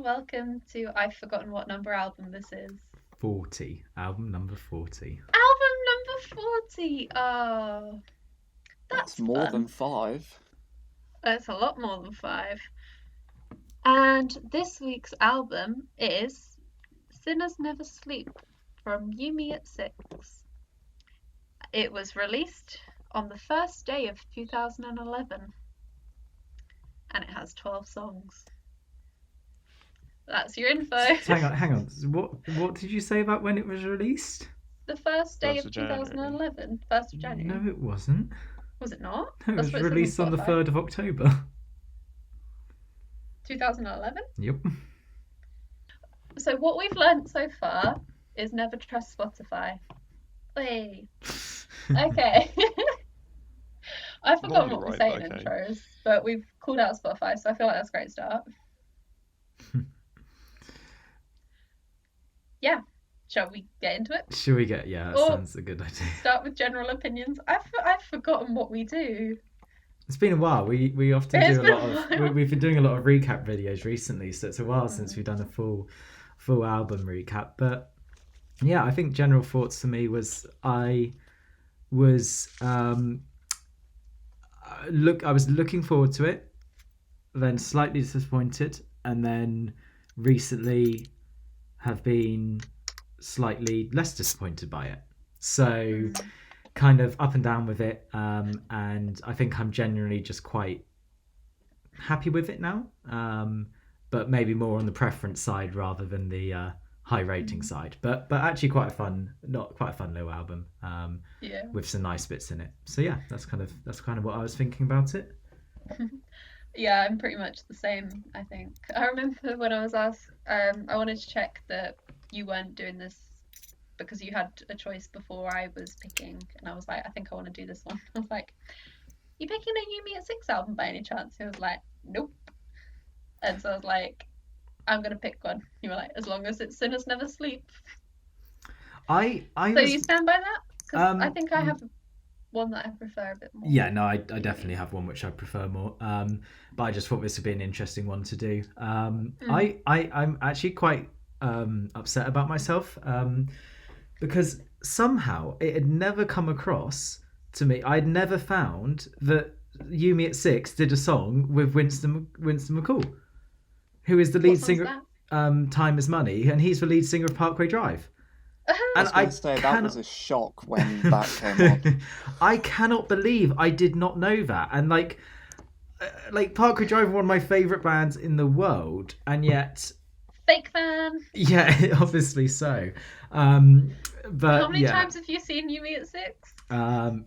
welcome to I've forgotten what number album this is. 40. Album number 40. Album number 40! Oh, That's that's more than fun. 5. That's a lot more than 5. And this week's album is Sinners Never Sleep from Yumi at 6. It was released on the first day of 2011 and it has 12 songs. That's your info. Hang on. What did you say about when it was released? The first day 1st of of January. 2011, 1st of January. No, it wasn't. Was it not? No, it That's was what it says released on the Spotify. 3rd of October. 2011? Yep. So what we've learnt so far is never trust Spotify. Hey. Okay. I've forgotten Normally what we right, say but in okay. intros, but we've called out Spotify, so I feel like that's a great start. Yeah. Shall we get into it? Should we get? Yeah, that Or sounds a good idea. start with general opinions. I've forgotten what we do. It's been a while. We often It's do a been lot a of. while. We've been doing a lot of recap videos recently, so it's a while since we've done a full album recap. But yeah, I think general thoughts for me was I was I was looking forward to it, then slightly disappointed, and then recently have been slightly less disappointed by it. So kind of up and down with it, and I think I'm generally just quite happy with it now, but maybe more on the preference side rather than the high rating side, but actually quite a fun little album, Yeah. with some nice bits in it. So yeah, that's kind of what I was thinking about it. Yeah, I'm pretty much the same, I think. I remember when I was asked, I wanted to check that you weren't doing this because you had a choice before I was picking, and I was like, I think I want to do this one. I was like, you picking a Yumi at 6 album by any chance? He was like, nope. And so I was like, I'm gonna pick one. You were like, as long as it's Sinners Never Sleep. I So was, you stand by that? Because I think I have one that I prefer a bit more. Yeah, no, I definitely have one which I prefer more. But I just thought this would be an interesting one to do. I'm actually quite upset about myself, because somehow it had never come across to me. I'd never found that Yumi at 6 did a song with Winston McCool, who is the lead singer. Time is Money, and he's the lead singer of Parkway Drive. And I was going to say, that was a shock when that came on. I cannot believe I did not know that. And like Parkway Drive are one of my favourite bands in the world, and yet Fake fan. Yeah, obviously so. But how many times have you seen Yumi at 6?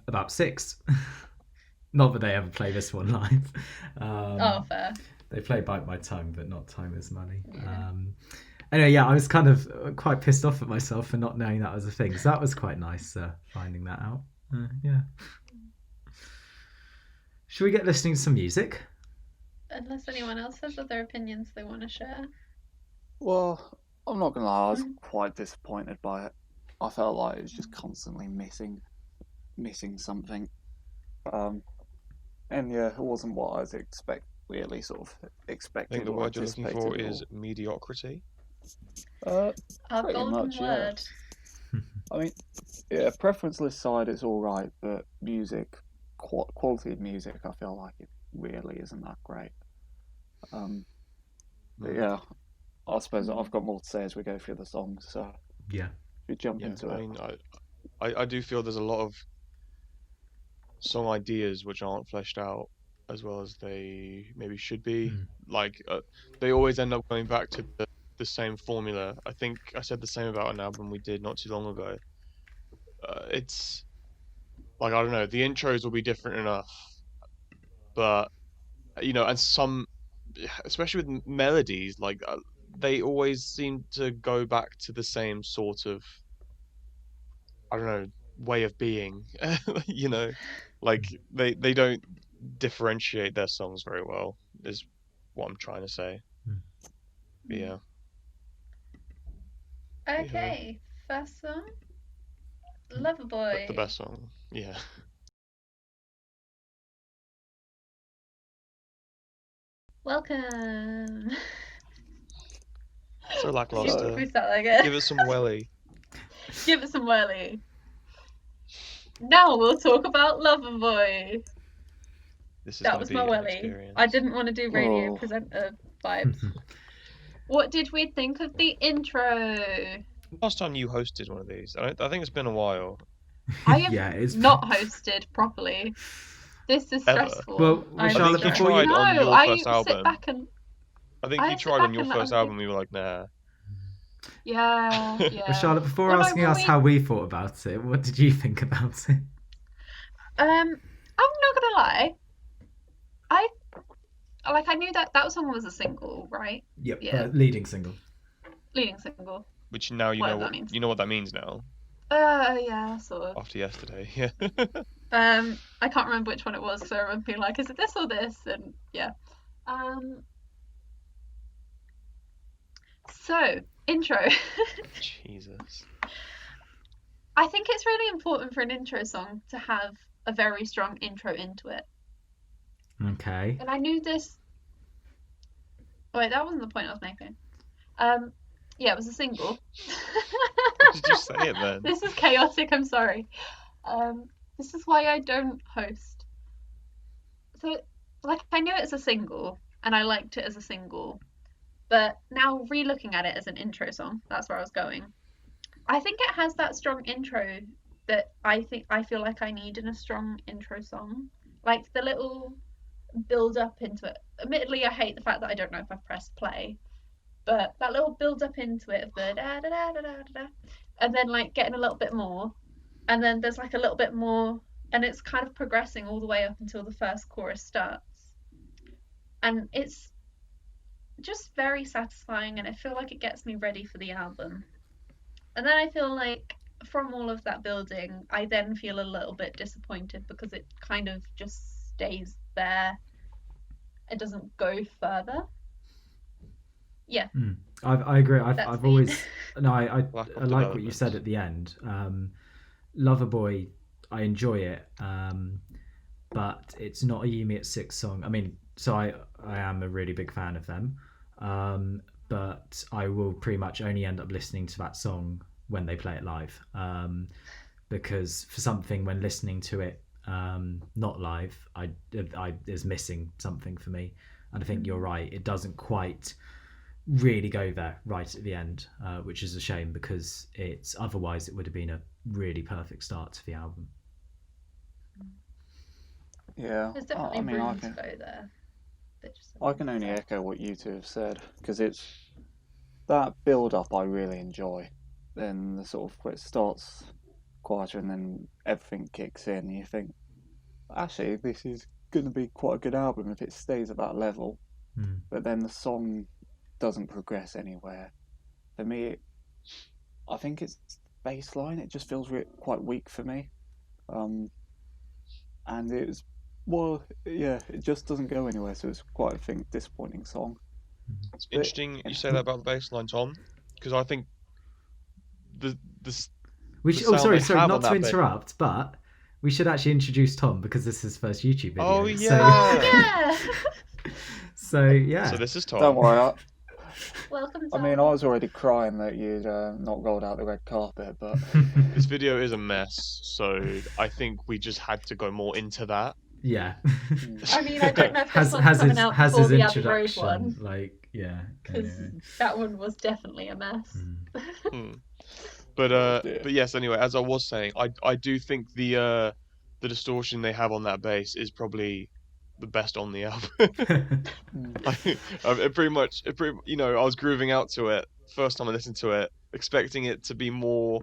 About 6. Not that they ever play this one live. Oh, fair. They play Bite My Tongue, but not Time Is Money. Yeah. Anyway, yeah, I was kind of quite pissed off at myself for not knowing that was a thing. So that was quite nice, finding that out. Yeah. Should we get listening to some music? Unless anyone else has other opinions they want to share. Well, I'm not going to lie, I was quite disappointed by it. I felt like it was just constantly missing something. And yeah, it wasn't what I was really sort of expecting. I think the word you're looking for is mediocrity. Our pretty golden much, yeah. word. I mean, yeah, preference list side it's all right, but music, quality of music, I feel like it really isn't that great. But yeah, I suppose I've got more to say as we go through the songs, so yeah, we jump into it. I mean, I do feel there's a lot of song ideas which aren't fleshed out as well as they maybe should be. Like they always end up going back to the same formula. I think I said the same about an album we did not too long ago. It's like, I don't know, the intros will be different enough, but and some, especially with melodies, like they always seem to go back to the same sort of, I don't know, way of being. Like they don't differentiate their songs very well, is what I'm trying to say. But yeah. Okay, first song, Loverboy. The best song, yeah. Welcome. So lackluster. We start that again. Give it some welly. Give it some whirly. Now we'll talk about Loverboy. This is That gonna was be my an welly. experience. I didn't want to do radio Oh. presenter vibes. What did we think of the intro? Last time you hosted one of these, I think it's been a while. I have Yeah, it's not hosted properly. This is Ever. stressful. Well, I'm Charlotte, stressed. before you- tried on No, your I first sit album. back and I think I you sit tried back on your and first I album. We were like, nah. yeah. Well, Charlotte, before Well, no, asking when us how we thought about it, what did you think about it? I'm not gonna lie. I knew that song was a single, right? Yep, Yeah. leading single. Leading single. Which now you Whatever know that means. you know what that means now. Yeah, sort of. After yesterday, yeah. I can't remember which one it was, so I remember being like, is it this or this? And yeah. So, intro. Jesus. I think it's really important for an intro song to have a very strong intro into it. Okay. And I knew this. Wait, that wasn't the point I was making. Yeah, it was a single. Did you say it then? This is chaotic, I'm sorry. This is why I don't host. So, like, I knew it's a single, and I liked it as a single, but now re-looking at it as an intro song, that's where I was going. I think it has that strong intro that I feel like I need in a strong intro song. Like, the little build up into it. Admittedly, I hate the fact that I don't know if I've pressed play, but that little build up into it of the da da da da da da, and then like getting a little bit more, and then there's like a little bit more, and it's kind of progressing all the way up until the first chorus starts, and it's just very satisfying, and I feel like it gets me ready for the album. And then I feel like from all of that building, I then feel a little bit disappointed because it kind of just stays there. It doesn't go further. Yeah. I agree. That's I've me. always no. I Lack of like what you development. said at the end. Loverboy, I enjoy it, but it's not a Yumi at Six song. I mean, so I am a really big fan of them, but I will pretty much only end up listening to that song when they play it live, because for something when listening to it not live, I is missing something for me, and I think you're right. It doesn't quite really go there right at the end, which is a shame because it's otherwise it would have been a really perfect start to the album. Yeah, There's definitely I mean, room to go there. I can only echo what you two have said because it's that build up I really enjoy. Then the sort of it starts quieter and then everything kicks in. And you think, actually, this is going to be quite a good album if it stays at that level. But then the song doesn't progress anywhere. For me, I think it's bass line. It just feels quite weak for me. And it's, well, yeah, it just doesn't go anywhere. So it's quite, I think, disappointing song. It's interesting you say that about the bass line, Tom, because I think we should, sound sorry, they have not on to that bit- interrupt, but we should actually introduce Tom because this is his first YouTube video. Oh, So, yeah. so yeah. So this is Tom. Don't worry. Welcome. I mean, I was already crying that you'd not rolled out the red carpet, but This video is a mess, so I think we just had to go more into that. Yeah. I mean, I don't know if this one's has coming his out has before his the Abbey Road introduction one, like yeah. because Anyway. that one was definitely a mess. But yes, anyway, as I was saying, I do think the distortion they have on that bass is probably the best on the album. It pretty much, you know, I was grooving out to it first time I listened to it, expecting it to be more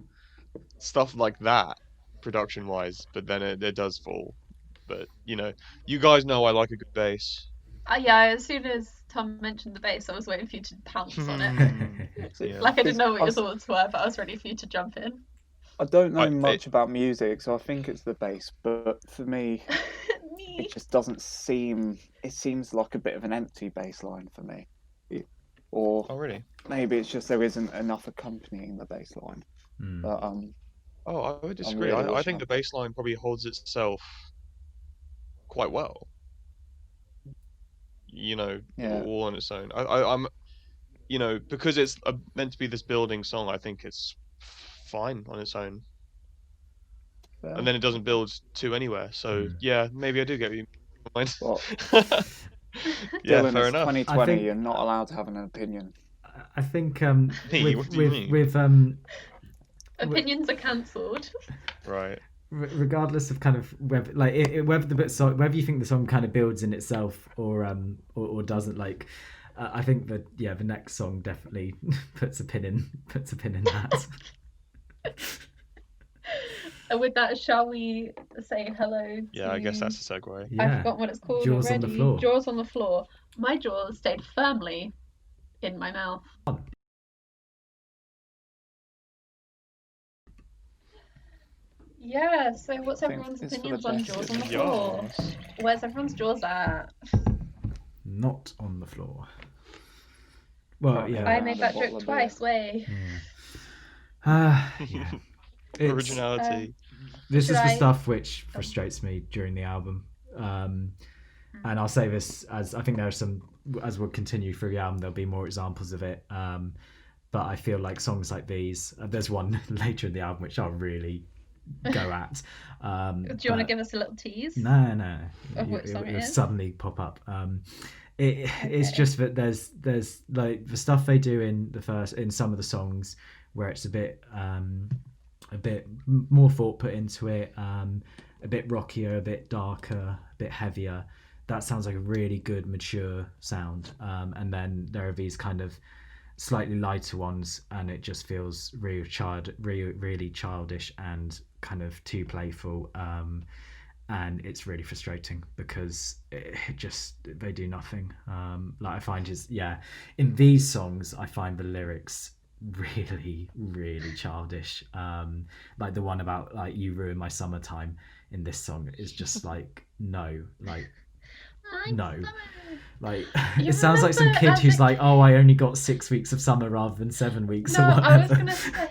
stuff like that, production wise, but then it does fall. But you know, you guys know I like a good bass. Yeah, as soon as Tom mentioned the bass, I was waiting for you to pounce on it. Yeah. Like, I didn't know what your Because thoughts were, but I was ready for you to jump in. I don't know much about music, so I think it's the bass. But for me, it just doesn't seem. It seems like a bit of an empty bass line for me. Or Oh really? maybe it's just there isn't enough accompanying the bass line. But Oh, I would disagree. really I think the bass line probably holds itself quite well. You know, Yeah. all on its own. I'm you know, because it's meant to be this building song, I think it's fine on its own. And then it doesn't build to anywhere. So yeah, maybe I do get what you mean. Well, Yeah, Dylan, fair it's enough. 2020. I think- You're not allowed to have an opinion. I think Me? What do you mean? Opinions are cancelled. Right. Regardless of kind of whether whether you think the song kind of builds in itself or doesn't, like I think that the next song definitely puts a pin in that. And with that, shall we say hello? Yeah, I guess that's a segue. Yeah. I forgot what it's called Jaws already. on the floor. Jaws on the floor. My jaws stayed firmly in my mouth. Yeah, so what's everyone's it's for the opinions on best Jaws in on the the floor? Yes. Where's everyone's jaws at? Not on the floor. Well, yeah. I made that bottle joke of twice, way. Yeah. It's- Originality. This Should is the I- stuff which frustrates me during the album. And I'll say this as I think there are some, as we'll continue through the album, there'll be more examples of it. But I feel like songs like these, there's one later in the album which I'll really go at. Do you want to give us a little tease? No. Of what song it It'll is? suddenly pop up. It's Okay. just that there's like the stuff they do in some of the songs where it's a bit more thought put into it, a bit rockier, a bit darker, a bit heavier. That sounds like a really good mature sound. And then there are these kind of slightly lighter ones, and it just feels really childish and kind of too playful. And it's really frustrating because they do nothing. Like I find in these songs I find the lyrics really childish. Like the one about like you ruin my summertime in this song is just like no. Like You it sounds like some remember kid as who's a- like, oh, I only got 6 weeks of summer rather than 7 weeks No, or whatever. I was gonna say,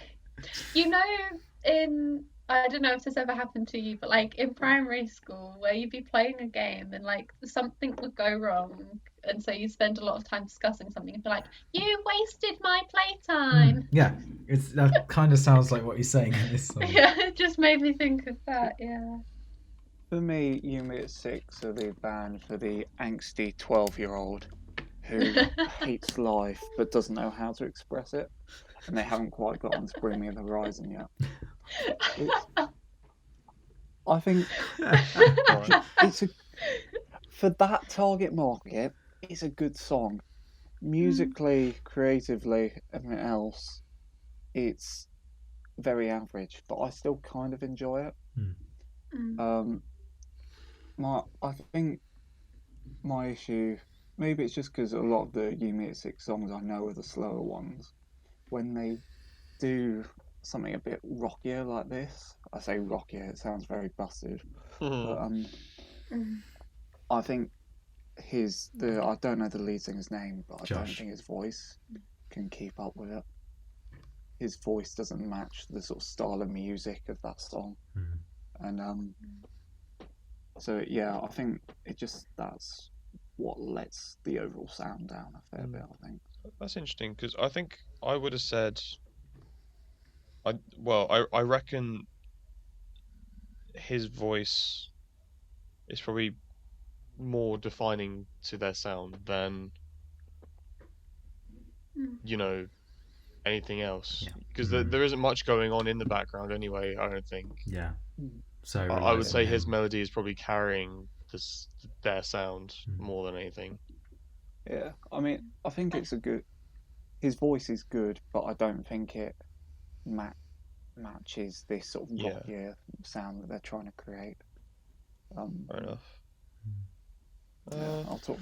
I don't know if this ever happened to you, but like in primary school, where you'd be playing a game and like something would go wrong, and so you spend a lot of time discussing something and be like, "You wasted my playtime." Yeah, that kind of sounds like what you're saying in this song. Yeah, it just made me think of that. Yeah. For me, Yumi at 6 are the band for the angsty 12-year-old who hates life but doesn't know how to express it, and they haven't quite gotten to Bring Me the Horizon yet. I think it's for that target market, it's a good song. Musically, creatively, everything else, it's very average, but I still kind of enjoy it. I think my issue, maybe it's just because a lot of the Yumi at 6 songs I know are the slower ones. When they do something a bit rockier like this, I say rockier, it sounds very busted, but I think I don't know the lead singer's name, but I don't Josh. think his voice can keep up with it. His voice doesn't match the sort of style of music of that song, and so yeah, I think that's what lets the overall sound down a fair bit. I think That's interesting because I think I would have said, I reckon his voice is probably more defining to their sound than anything else, because there isn't much going on in the background anyway. I don't think. Yeah. So I would say his melody is probably carrying their sound more than anything. yeah, I mean, I think it's his voice is good, but I don't think it matches this sort of rockier sound that they're trying to create. Fair enough. I'll talk.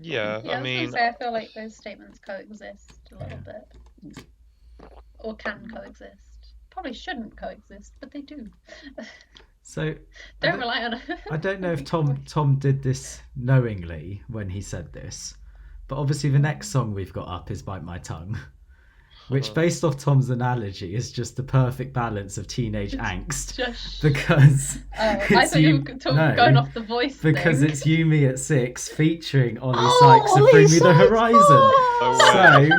Yeah, I was gonna say I feel like those statements coexist a little bit, or can coexist. Probably shouldn't coexist, but they do. So Don't rely on it. I don't know if Tom did this knowingly when he said this, but obviously the next song we've got up is Bite My Tongue, which based off Tom's analogy is just the perfect balance of teenage angst. Just... Because I thought you were going off the voice because thing. it's Yumi at 6 featuring Ollie Sykes of Bring Me the Horizon. No So way.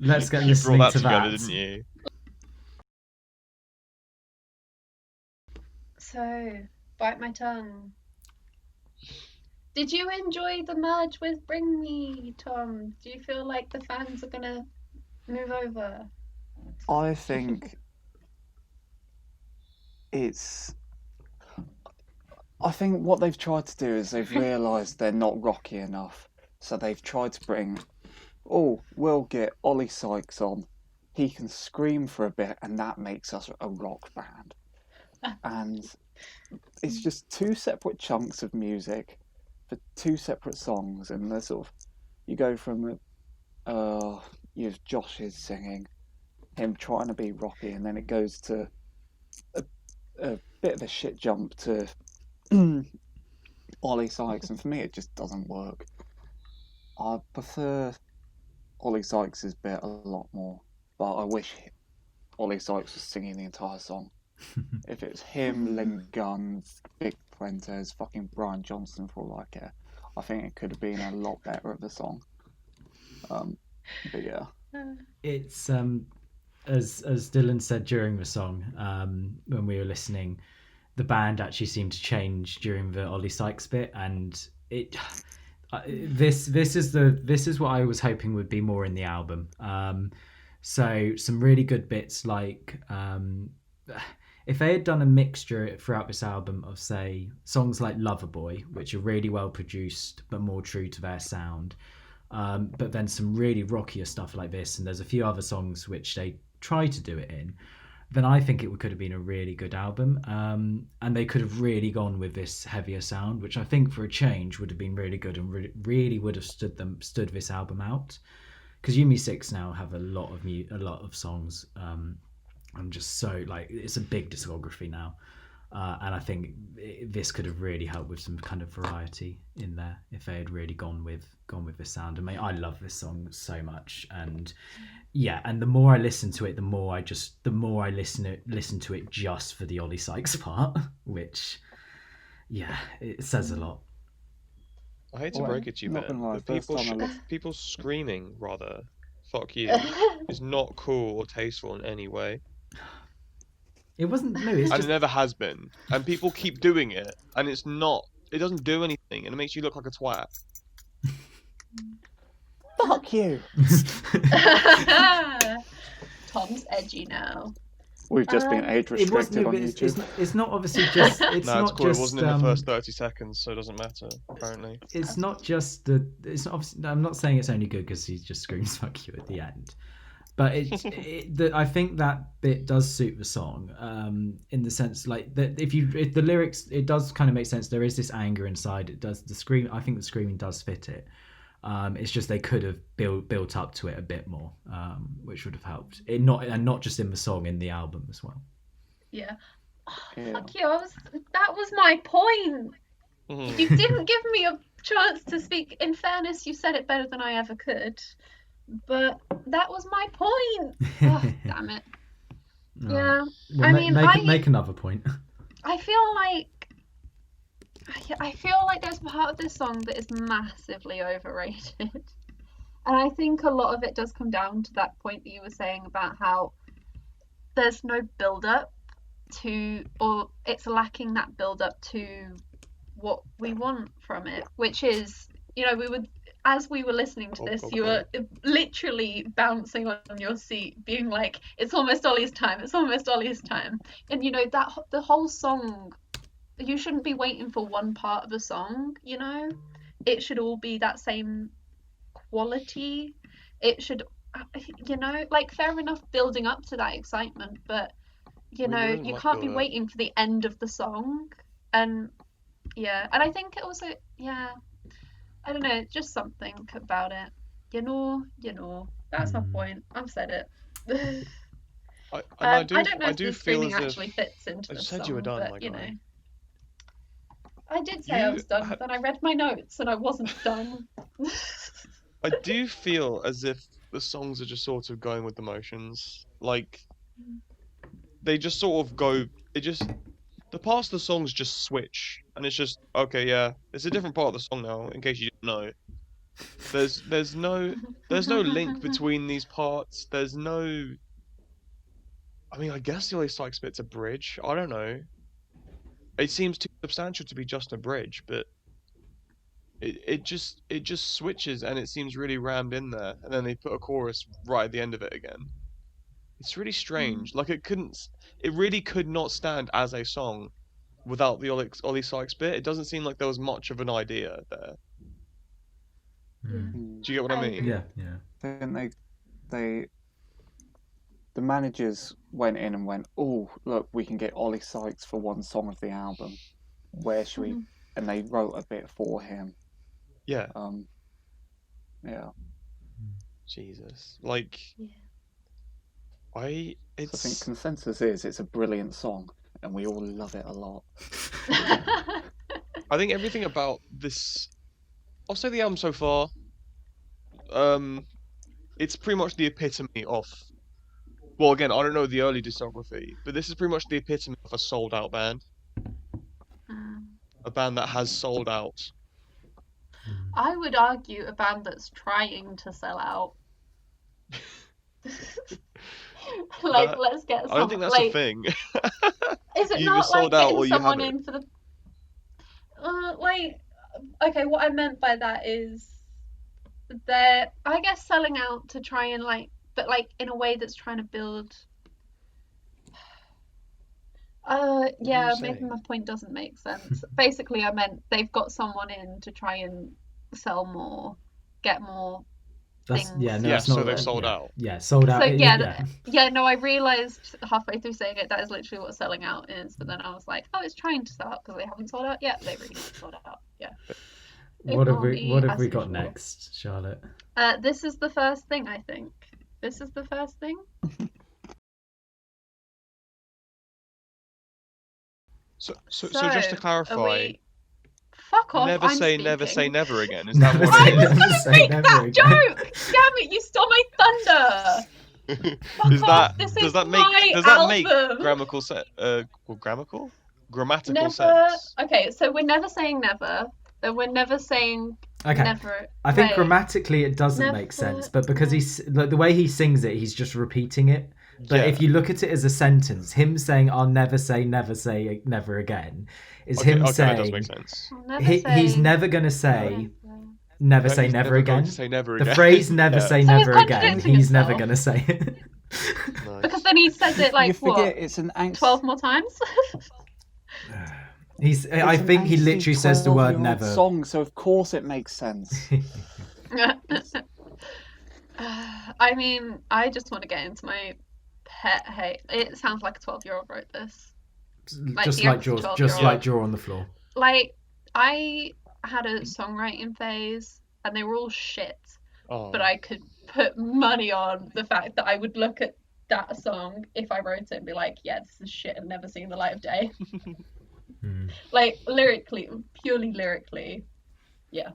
let's get You listening brought that to together, that. didn't you? So, bite my tongue. Did you enjoy the merge with Bring Me, Tom? Do you feel like the fans are gonna move over? I think it's. I think what they've tried to do is they've realised they're not rocky enough, so they've tried to bring. Oh, we'll get Ollie Sykes on. He can scream for a bit, and that makes us a rock band. And it's just two separate chunks of music for two separate songs, and they're sort of. You go from you have Josh's singing, him trying to be rocky, and then it goes to a bit of a shit jump to Ollie Sykes, and for me, it just doesn't work. I prefer Ollie Sykes' bit a lot more, but I wish Ollie Sykes was singing the entire song. If it's him, Lynn Guns, Big Fuentes, fucking Brian Johnson for all I care, I think it could have been a lot better of a song. But yeah. It's as Dylan said during the song, when we were listening, the band actually seemed to change during the Ollie Sykes bit, and it this is what I was hoping would be more in the album. So some really good bits like if they had done a mixture throughout this album of, say, songs like Loverboy, which are really well produced but more true to their sound, but then some really rockier stuff like this, and there's a few other songs which they try to do it in, then I think it could have been a really good album. And they could have really gone with this heavier sound, which I think for a change would have been really good and really would have stood this album out. Because Yumi Six now have a lot of songs. I'm just so like, it's a big discography now. And I think this could have really helped with some kind of variety in there if they had really gone with this sound. And I love this song so much, and yeah, and the more I listen to it, the more I listen to it just for the Ollie Sykes part, which yeah, it says a lot. I hate to break it to you, Ben, but people screaming rather, "Fuck you," is not cool or tasteful in any way. It wasn't. No, it's and just. It never has been. And people keep doing it, and it's not. It doesn't do anything, and it makes you look like a twat. Fuck you. Tom's edgy now. We've just been age restricted on YouTube. It's not obviously just. It's no, not it's cool. just. It wasn't in the first 30 seconds, so it doesn't matter. Apparently, it's not just the. It's not. I'm not saying it's only good because he just screams "fuck you" at the end. But I think that bit does suit the song, in the sense like that if the lyrics, it does kind of make sense. There is this anger inside. It does the scream. I think the screaming does fit it. It's just they could have built up to it a bit more, which would have helped. Not just in the song, in the album as well. Yeah. Oh, fuck you! That was my point. You didn't give me a chance to speak. In fairness, you said it better than I ever could. But that was my point. Oh, damn it. Yeah. Well, I mean, make another point. I feel like there's part of this song that is massively overrated. And I think a lot of it does come down to that point that you were saying about how there's no build-up to, or it's lacking that build-up to what we want from it, which is, as we were listening to this, you were literally bouncing on your seat, being like, it's almost Ollie's time, it's almost Ollie's time. And, that the whole song, you shouldn't be waiting for one part of a song, It should all be that same quality. It should, fair enough building up to that excitement, but, you can't be waiting for the end of the song. And, yeah, and I think it also, yeah, I don't know, just something about it. That's my point. I've said it. I don't know if the screaming actually fits into the song, you were done, but, I did say I was done, but then I read my notes and I wasn't done. I do feel as if the songs are just sort of going with the motions. Like, they just sort of go, the parts of the songs just switch, and it's just, okay, yeah, it's a different part of the song now, in case you didn't know. There's no link between these parts. There's no. I mean, I guess the Ollie Sykes bit's a bridge. I don't know. It seems too substantial to be just a bridge, but it just switches and it seems really rammed in there, and then they put a chorus right at the end of it again. It's really strange. Like it really could not stand as a song without the Ollie Sykes bit. It doesn't seem like there was much of an idea there. Do you get what I mean? Yeah. Then the managers went in and went, oh, look, we can get Ollie Sykes for one song of the album. Where should we? And they wrote a bit for him. Yeah. Yeah. Jesus. Like. Yeah. I think consensus is it's a brilliant song, and we all love it a lot. I think everything about this, I'll say the album so far, it's pretty much the epitome of. Well, again, I don't know the early discography, but this is pretty much the epitome of a sold-out band. A band that has sold out. I would argue a band that's trying to sell out. Let's get some. I don't think that's a thing. Is it you not sold like out getting or you someone haven't. in for the? Okay, what I meant by that is they're, I guess, selling out to try and but in a way that's trying to build. Yeah, maybe my point doesn't make sense. Basically, I meant they've got someone in to try and sell more, get more. That's, things. yeah, no, Yeah, it's not, so they've sold out. Yeah, sold out. So yeah, no, I realised halfway through saying it that is literally what selling out is. But then I was like, oh, it's trying to sell out because they haven't sold out yet. They really haven't sold out. Yeah. What have we got next, Charlotte? This is the first thing, I think. This is the first thing. So just to clarify. Fuck off! Never I'm say speaking. never say never again. Is that what I it was is? gonna make that joke. Damn it! You stole my thunder. Does that make album. grammatical Never. sense? Okay, so we're never saying never. Then we're never saying never. I think grammatically it doesn't make sense, but because he's like the way he sings it, he's just repeating it. But if you look at it as a sentence, him saying "I'll never say never again" is him saying that does make sense. He's never going to say never say never again. Say never the again. phrase never say So never he's again. contradicting He's never himself. going to say it. Nice. Because then he says it you forget it's an 12 more times. I think he literally says the word never. Song, so of course it makes sense. I mean, I just want to get into my pet hate. It sounds like a 12-year-old wrote this. Just like Jaw on the floor. Like, I had a songwriting phase, and they were all shit. Oh. But I could put money on the fact that I would look at that song if I wrote it and be like, yeah, this is shit and never seen the light of day. Like, lyrically, purely lyrically, yeah.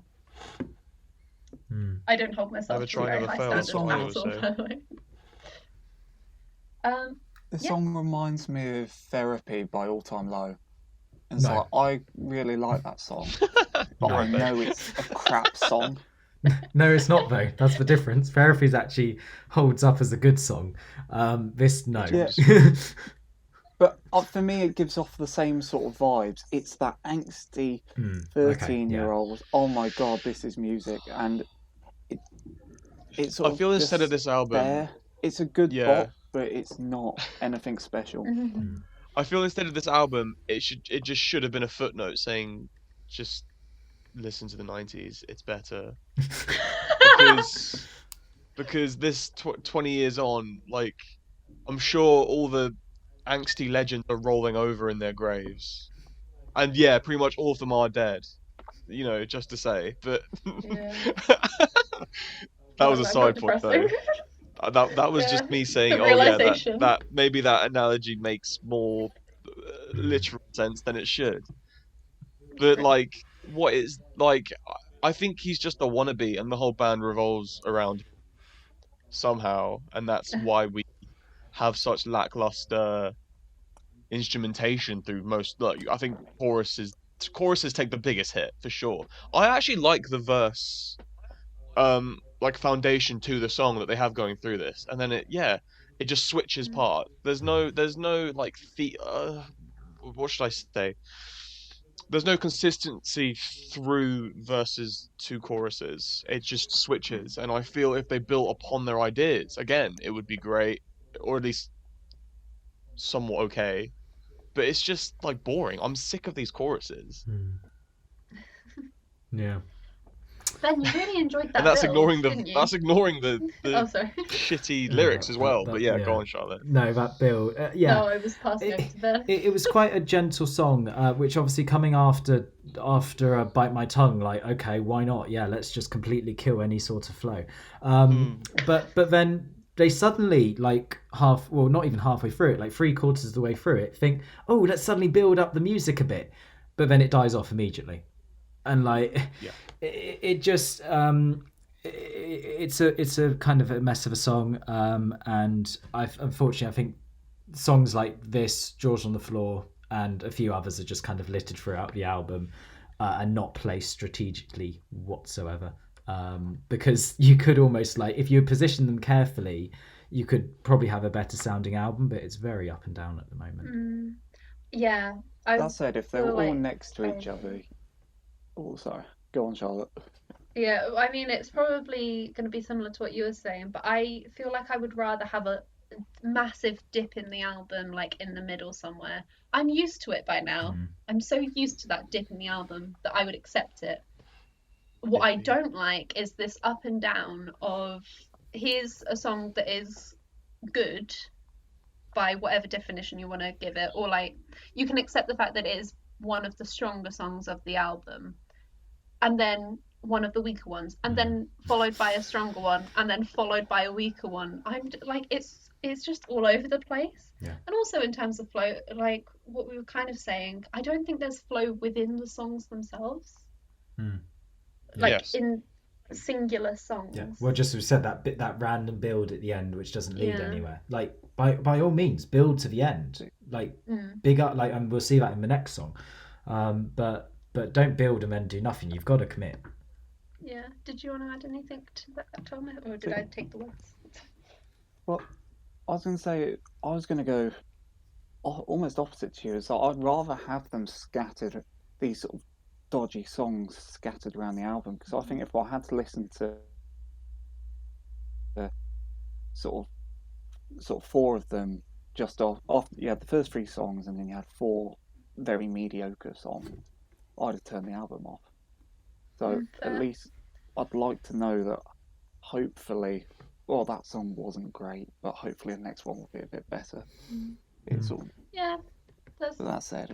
I don't hold myself Never to try, very never high fail, standards that's what I at always all. The song reminds me of Therapy by All Time Low. And No. so I really like that song. But I know it's a crap song. No, it's not though. That's the difference. Therapy's actually holds up as a good song. This no. Yeah. But for me, it gives off the same sort of vibes. It's that angsty 13-year-old. Oh my god, this is music, and it's. I feel instead of this album, there. It's a good bop, but it's not anything special. I feel instead of this album, it just should have been a footnote saying, just listen to the 90s. It's better because this 20 years on, like, I'm sure all the angsty legends are rolling over in their graves, and yeah, pretty much all of them are dead. You know, just to say, but that was a side point though. That was just me saying, oh yeah, that maybe that analogy makes more literal sense than it should. But like, what is like? I think he's just a wannabe, and the whole band revolves around him somehow, and that's why we have such lackluster instrumentation through most. Look, I think choruses take the biggest hit for sure. I actually like the verse like foundation to the song that they have going through this, and then it just switches part. There's no like what should I say? There's no consistency through verses to choruses. It just switches, and I feel if they built upon their ideas again, it would be great, or at least somewhat okay. But it's just like boring. I'm sick of these choruses. Yeah. Ben, you really enjoyed that And that's build, ignoring didn't you? the Oh, sorry. shitty lyrics as well. But yeah, go on, Charlotte. No, that build. Yeah. No, I was passing over to Ben. It was quite a gentle song, which obviously coming after Bite My Tongue, like, okay, why not? Yeah, let's just completely kill any sort of flow. But then they suddenly, like not even halfway through it, like 3/4 of the way through it, think, oh, let's suddenly build up the music a bit. But then it dies off immediately. And like, it just... it's a kind of a mess of a song, and unfortunately I think songs like this, George on the Floor, and a few others are just kind of littered throughout the album, and not placed strategically whatsoever, because you could almost, like, if you position them carefully, you could probably have a better sounding album, but it's very up and down at the moment. Yeah. That said, if they were all next to each other... Oh, sorry. Go on, Charlotte. Yeah, I mean, it's probably going to be similar to what you were saying, but I feel like I would rather have a massive dip in the album, like in the middle somewhere. I'm used to it by now. I'm so used to that dip in the album that I would accept it. What I don't like is this up and down of, here's a song that is good by whatever definition you want to give it, or like, you can accept the fact that it is one of the stronger songs of the album, and then one of the weaker ones, and then followed by a stronger one, and then followed by a weaker one. I'm like, it's just all over the place. And also in terms of flow, like what we were kind of saying, I don't think there's flow within the songs themselves, like in singular songs. Well, just we said that random build at the end, which doesn't lead anywhere. Like, by all means, build to the end, like big up, like, and we'll see that in the next song, but don't build and then do nothing. You've got to commit. Yeah. Did you want to add anything to that, Tom, or did I take the words? Well, I was going to say, I was going to go almost opposite to you. So I'd rather have them scattered, these sort of dodgy songs scattered around the album, because I think if I had to listen to sort of four of them just off, you had the first three songs and then you had four very mediocre songs, I'd have turned the album off. So at least I'd like to know that hopefully, well, that song wasn't great, but hopefully the next one will be a bit better. It's all... Yeah. But that said,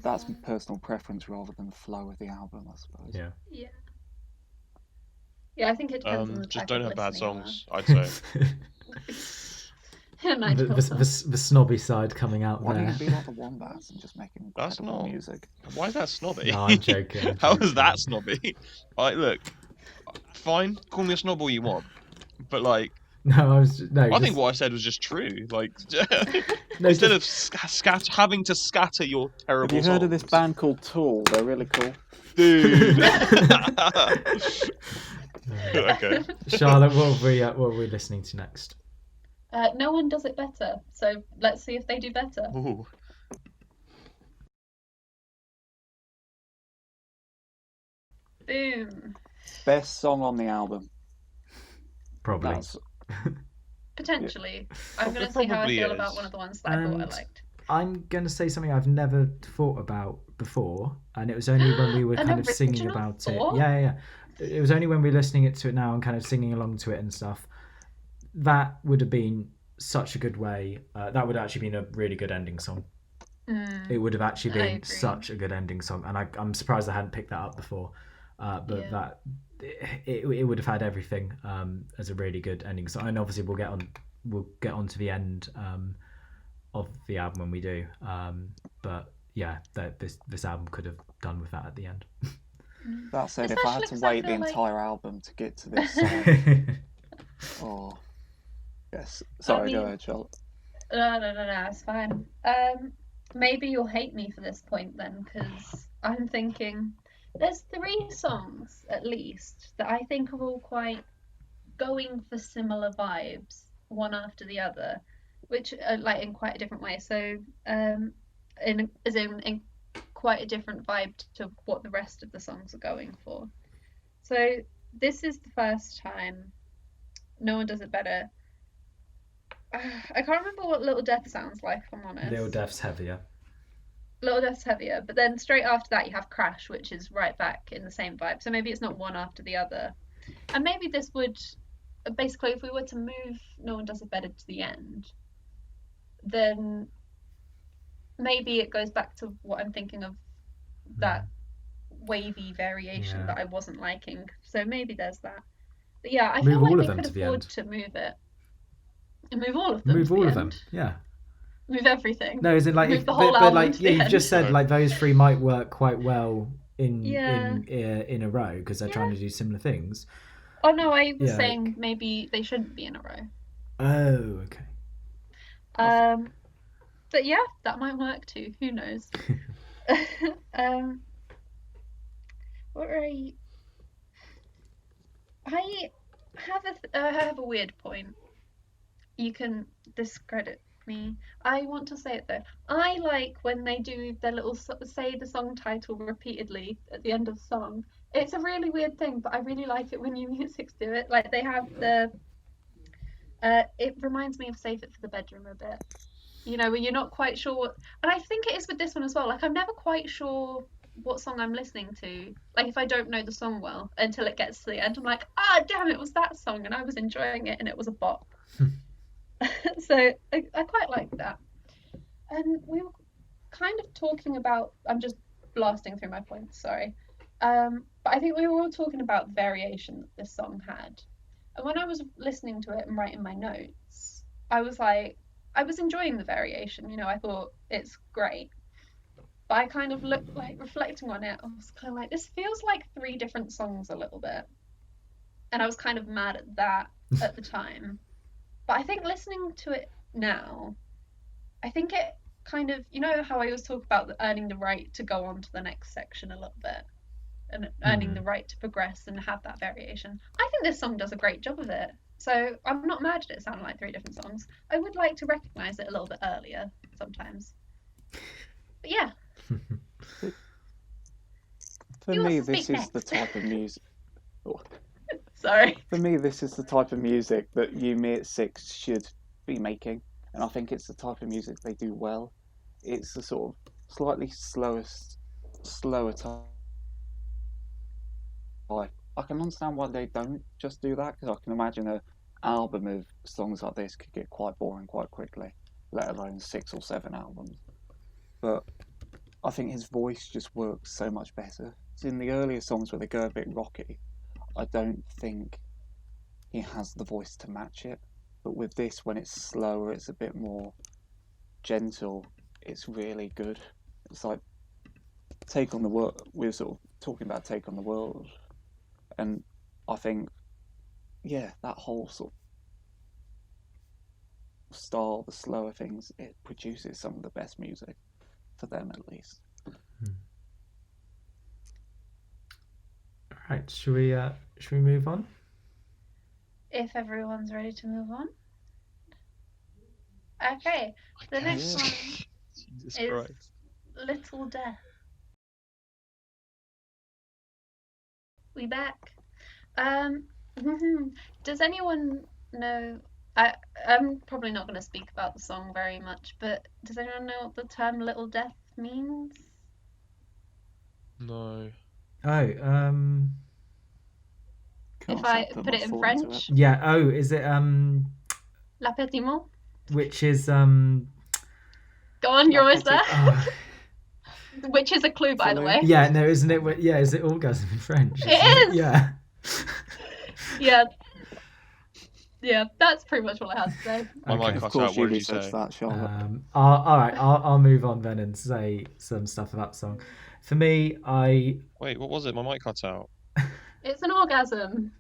that's my personal preference rather than the flow of the album, I suppose. Yeah. Yeah, I think it depends on the just type don't of have bad listening songs, I'd say. the snobby side coming out Why there. don't you be like the Wombats and just make incredible music? Why is that snobby? No, I'm joking. How is that snobby? Like, look, fine, call me a snob all you want, but like, I think what I said was just true. Like, No, instead of having to scatter your terrible Have you heard of this songs. band called Tool? They're really cool. Dude. Okay. Charlotte, what are we listening to next? No One Does It Better, so let's see if they do better. Ooh. Boom. Best song on the album. Probably. Potentially. I'm going to see how I feel about one of the ones that I thought I liked. I'm going to say something I've never thought about before, and it was only when we were kind of singing about it. Yeah. It was only when we were listening to it now and kind of singing along to it and stuff. That would have been such a good way. That would have actually been a really good ending song. It would have actually been such a good ending song, and I'm surprised I hadn't picked that up before. But it would have had everything as a really good ending song. And obviously we'll get on to the end of the album when we do. But yeah, this album could have done with that at the end. That said, if I had to wait the entire album to get to this song, oh yes. Sorry, go ahead, Charlotte. No, it's fine. Maybe you'll hate me for this point then, because I'm thinking There's 3 songs at least that I think are all quite going for similar vibes, one after the other, which are like in quite a different way. So, in quite a different vibe to what the rest of the songs are going for. So this is the first time. No one does it better. I can't remember what Little Death sounds like, if I'm honest. Little Death's heavier. Little Death's heavier, but then straight after that you have Crash, which is right back in the same vibe. So maybe it's not one after the other. And maybe this would, basically, if we were to move No One Does It Better to the end, then maybe it goes back to what I'm thinking of, that wavy variation that I wasn't liking. So maybe there's that. But yeah, I feel like we could afford to move it. Move all of them. Move all of them. Yeah. Move everything. No, is it like move the whole album? Like, to the you've end. just said like those 3 might work quite well in a row because they're trying to do similar things. Oh no, I was saying maybe they shouldn't be in a row. Oh, okay. But yeah, that might work too. Who knows? What are I have a weird point. You can discredit me. I want to say it though. I like when they do their little say the song title repeatedly at the end of the song. It's a really weird thing, but I really like it when new musics do it. Like they have the. It reminds me of Save It for the Bedroom a bit. You know, when you're not quite sure what. And I think it is with this one as well. Like I'm never quite sure what song I'm listening to. Like if I don't know the song well until it gets to the end, I'm like, damn, it was that song, and I was enjoying it, and it was a bop. So I quite like that. And we were kind of talking about. I'm just blasting through my points. Sorry. But I think we were all talking about the variation that this song had. And when I was listening to it and writing my notes, I was enjoying the variation. You know, I thought it's great. But I kind of looked like reflecting on it. I was kind of like, this feels like 3 different songs a little bit. And I was kind of mad at that at the time. But I think listening to it now, I think it kind of, you know how I always talk about earning the right to go on to the next section a little bit and earning the right to progress and have that variation. I think this song does a great job of it. So I'm not mad at it sounding like 3 different songs. I would like to recognise it a little bit earlier sometimes. But yeah. For me, this is the type of music. Sorry. For me, this is the type of music that You Me at 6 should be making, and I think it's the type of music they do well. It's the sort of slightly slower type. I can understand why they don't just do that, because I can imagine an album of songs like this could get quite boring quite quickly, let alone 6 or 7 albums. But I think his voice just works so much better. So in the earlier songs where they go a bit rocky, I don't think he has the voice to match it. But with this, when it's slower, it's a bit more gentle. It's really good. It's like Take on the World. We were sort of talking about Take on the World. And I think, that whole sort of style, the slower things, it produces some of the best music, for them at least. Right, should we move on? If everyone's ready to move on. Okay, the next one Jesus is Christ. Little Death. We back. Does anyone know? I'm probably not going to speak about the song very much, but does anyone know what the term Little Death means? No. Oh, if I put it in French? Yeah, oh, is it La Petit Mot? which is Go on, you're almost there. Which is a clue, by the way. Yeah, no, isn't it? Yeah, is it orgasm in French? It is! Yeah. Yeah, that's pretty much what I had to say. My mic cut out. What did you say? All right, I'll move on then and say some stuff about the song. For me, Wait, what was it? My mic cut out. It's an orgasm.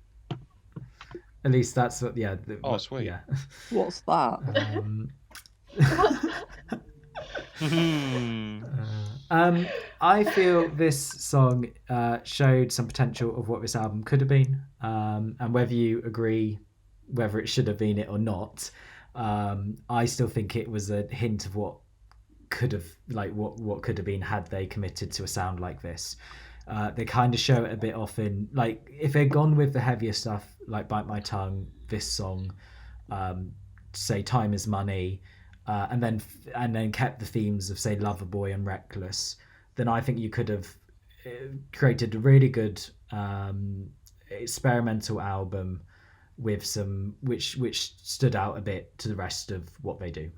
At least that's what. Yeah. Sweet. Yeah. What's that? I feel this song showed some potential of what this album could have been, and whether you agree whether it should have been it or not, I still think it was a hint of what could have, like, what could have been had they committed to a sound like this. They kind of show it a bit off in, like, if they'd gone with the heavier stuff like Bite My Tongue, this song, say Time Is Money, and then kept the themes of, say, Loverboy and Reckless, then I think you could have created a really good experimental album with some which stood out a bit to the rest of what they do.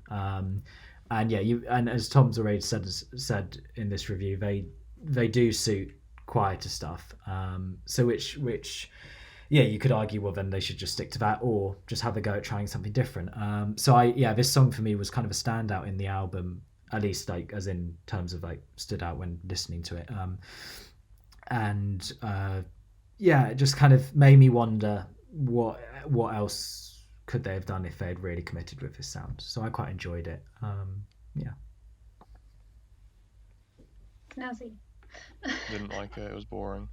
And yeah, and as Tom's already said in this review, they do suit quieter stuff. So which yeah, you could argue, well, then they should just stick to that, or just have a go at trying something different. So this song for me was kind of a standout in the album, at least, like, as in terms of, like, stood out when listening to it. And it just kind of made me wonder what else could they have done if they had really committed with this sound. So I quite enjoyed it. Snazzy. Didn't like it. It was boring.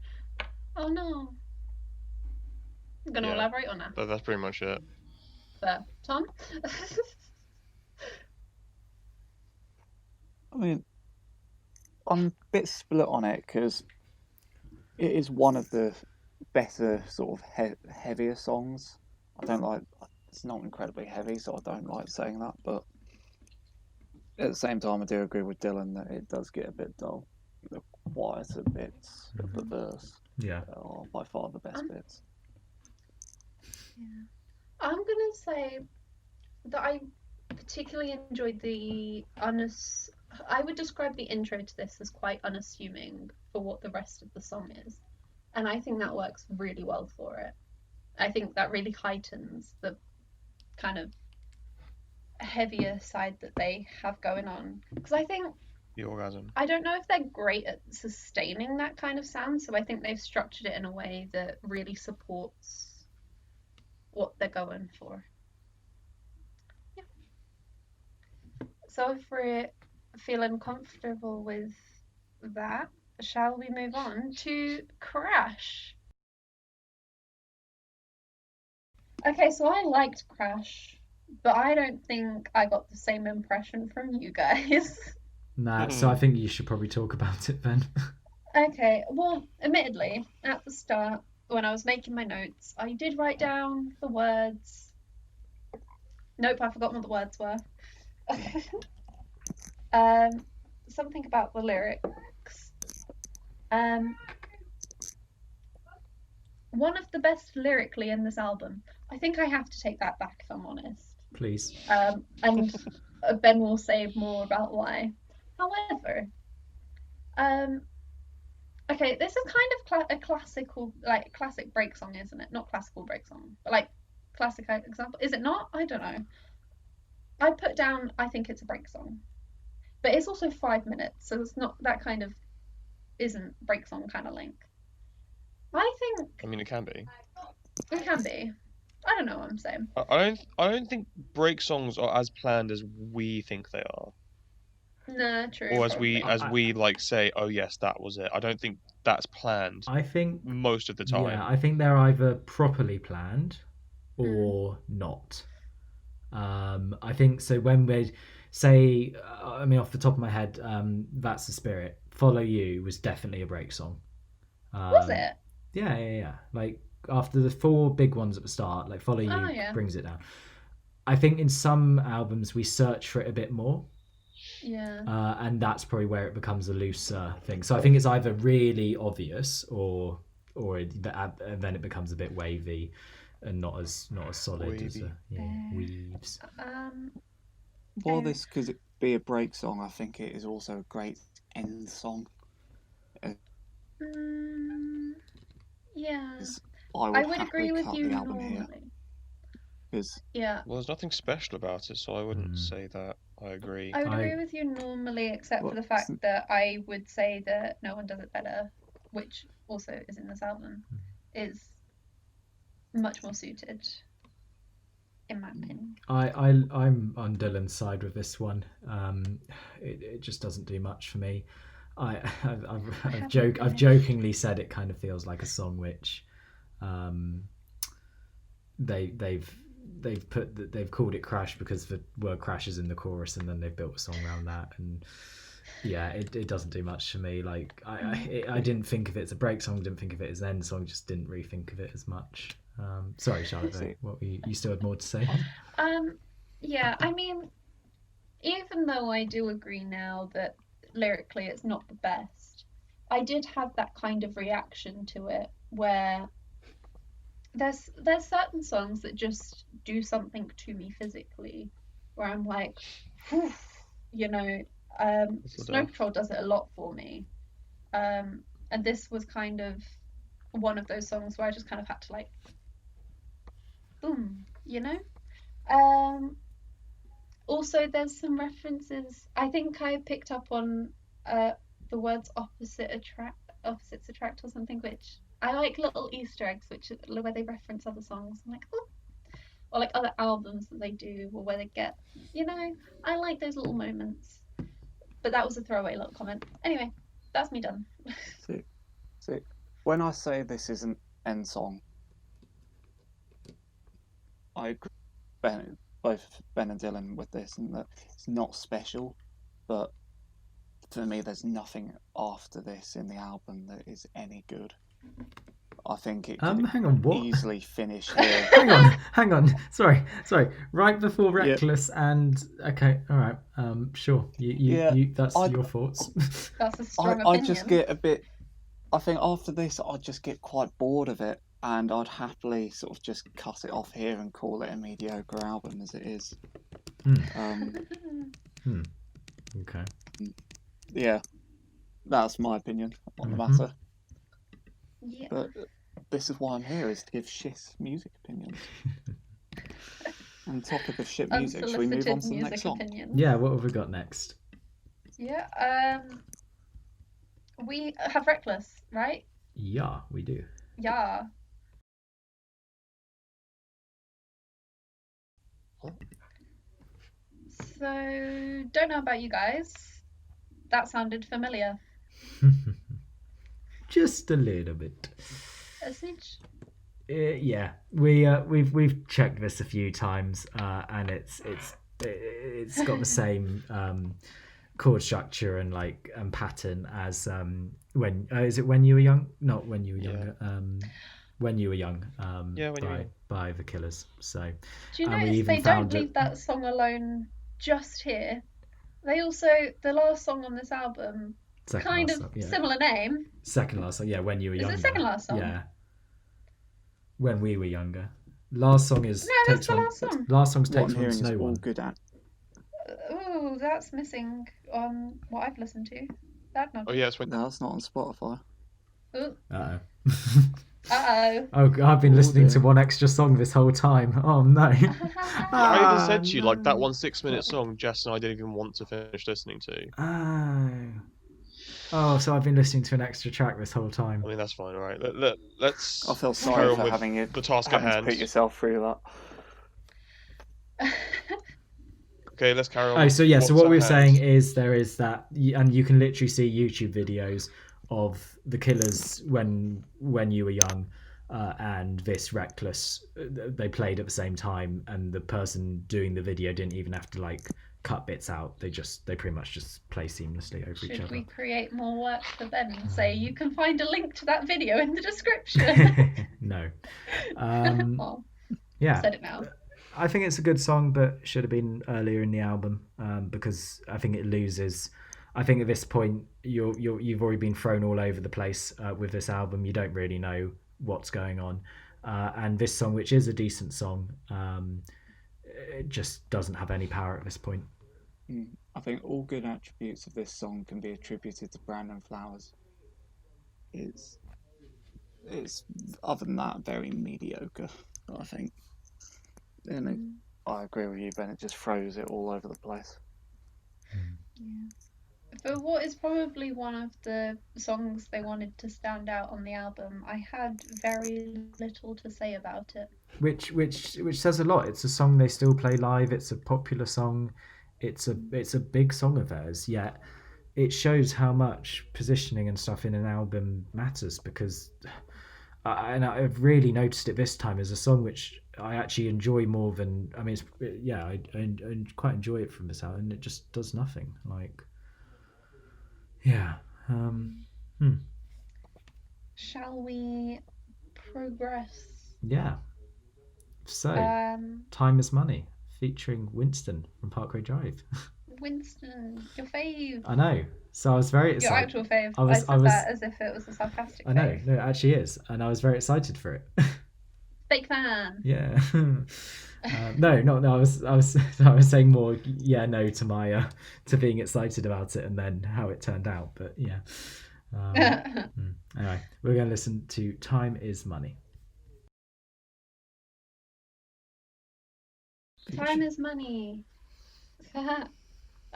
Oh no. I'm gonna elaborate on that. But that's pretty much it. Fair. Tom? I mean, I'm a bit split on it because it is one of the better sort of heavier songs. I don't like. It's not incredibly heavy, so I don't like saying that. But at the same time, I do agree with Dylan that it does get a bit dull. The quieter bits of the verse are by far the best bits. Yeah. I'm gonna say that I particularly enjoyed I would describe the intro to this as quite unassuming for what the rest of the song is. And I think that works really well for it. I think that really heightens the kind of heavier side that they have going on. Because I think the orgasm. I don't know if they're great at sustaining that kind of sound, so I think they've structured it in a way that really supports what they're going for. Yeah. So if we're feeling comfortable with that, shall we move on to Crash? Okay, so I liked Crash, but I don't think I got the same impression from you guys. Nah, so I think you should probably talk about it then. Okay, well, admittedly, at the start, when I was making my notes, I did write down the words. Nope, I forgot what the words were. Something about the lyrics. One of the best lyrically in this album. I think I have to take that back, if I'm honest. Please. And Ben will say more about why. However, okay, this is kind of a classic break song, isn't it? Not classical break song, but like classic example. Is it not? I don't know. I put down, I think it's a break song, but it's also 5 minutes, so it's not that kind of isn't break song kind of length. I mean, it can be. It can be. I don't know what I'm saying. I don't think break songs are as planned as we think they are. No, true. Or as we like say, oh yes, that was it. I don't think that's planned. I think most of the time. Yeah, I think they're either properly planned or not. I think so. When we say, I mean, off the top of my head, That's the Spirit. Follow You was definitely a break song. Was it? Yeah. Like after the 4 big ones at the start, like Follow You brings it down. I think in some albums we search for it a bit more. Yeah. And that's probably where it becomes a looser thing. So I think it's either really obvious or then it becomes a bit wavy and not as solid Wavy. as weaves. While this could be a break song, I think it is also a great end song. Yeah. I would agree with you normally. Yeah. Well, there's nothing special about it, so I wouldn't say that. I agree. I would agree with you normally, except for the fact that I would say that No One Does It Better, which also is in this album, is much more suited, in my opinion. I'm on Dylan's side with this one. It just doesn't do much for me. I've jokingly said it kind of feels like a song which they've called it Crash because the word Crash is in the chorus, and then they've built a song around that, and yeah, it doesn't do much for me. Like I didn't think of it as a break song, didn't think of it as an end song, just didn't really think of it as much. Sorry, Charlotte, though, what you still had more to say? Yeah, I mean, even though I do agree now that lyrically it's not the best, I did have that kind of reaction to it where there's certain songs that just do something to me physically, where I'm like, whew, you know, Snow Patrol does it a lot for me, and this was kind of one of those songs where I just kind of had to like, boom, you know. Also, there's some references. I think I picked up on the words opposites attract or something, which I like little Easter eggs, where they reference other songs. I'm like, oh, or like other albums that they do, or where they get, you know, I like those little moments. But that was a throwaway little comment. Anyway, that's me done. See, when I say this is an end song, I agree with both Ben and Dylan with this, and that it's not special, but for me, there's nothing after this in the album that is any good. I think it could hang on, what? easily finish here. hang on. Sorry. Right before Reckless and okay, all right. Sure. You that's your thoughts. That's a strong opinion. I just get a bit. I think after this, I'd just get quite bored of it, and I'd happily sort of just cut it off here and call it a mediocre album as it is. Okay. Yeah, that's my opinion on the matter. Yeah. But this is why I'm here, is to give shit music opinions. On the topic of shit music, shall we move on to the next song? Opinions. Yeah, what have we got next? Yeah, we have Reckless, right? Yeah, we do. Yeah. So, don't know about you guys. That sounded familiar. Just a little bit. A smidge. Yeah, we've checked this a few times, and it's got the same chord structure and pattern as when is it When You Were Young? Not When You Were Younger. When You Were Young. By The Killers. So do you notice they don't leave that song alone just here? They also, the last song on this album, similar name. Second last song, yeah, When You Were Younger. Is it second last song? Yeah. When We Were Younger. Last song is no, that's the last song. Last song's Takes One Snow One. Good at. Oh, that's missing on what I've listened to. Oh yeah, no, it's not on Spotify. Ooh. Uh-oh. Uh-oh. Oh, I've been listening to one extra song this whole time. Oh no. I even said to you, like, that 1 6-minute song, Jess and I didn't even want to finish listening to. Oh, so I've been listening to an extra track this whole time. I mean, that's fine, alright. Let's I feel sorry for having the task at hand. Put yourself through that. Okay, let's carry on. Oh, so yeah, so what we were saying is there is that, and you can literally see YouTube videos of The Killers when You Were Young and this Reckless. They played at the same time, and the person doing the video didn't even have to cut bits out. They pretty much just play seamlessly over each other. Should we create more work for Ben and say you can find a link to that video in the description? No. Well, yeah. I've said it now. I think it's a good song, but should have been earlier in the album because I think it loses. I think at this point you've already been thrown all over the place with this album. You don't really know what's going on, and this song, which is a decent song, it just doesn't have any power at this point. I think all good attributes of this song can be attributed to Brandon Flowers. It's other than that very mediocre, I think. And I agree with you, Ben. It just throws it all over the place. Yeah. But what is probably one of the songs they wanted to stand out on the album, I had very little to say about it. Which says a lot. It's a song they still play live. It's a popular song. It's a big song of theirs. Yet it shows how much positioning and stuff in an album matters, because and I've really noticed it this time as a song which I actually enjoy more than, I mean, I quite enjoy it from this album, and it just does nothing. Like, yeah. Shall we progress? Yeah. So, Um, Time is Money, featuring Winston from Parkway Drive. Winston, your fave. I know. So I was very Your excited. actual fave. I was- said I was- that as if it was a sarcastic I know. fave. No, it actually is, and I was very excited for it. Fake fan. Yeah. No. I was saying more. Yeah, no to my to being excited about it, and then how it turned out. But yeah. Anyway, we're going to listen to "Time Is Money." Time is money.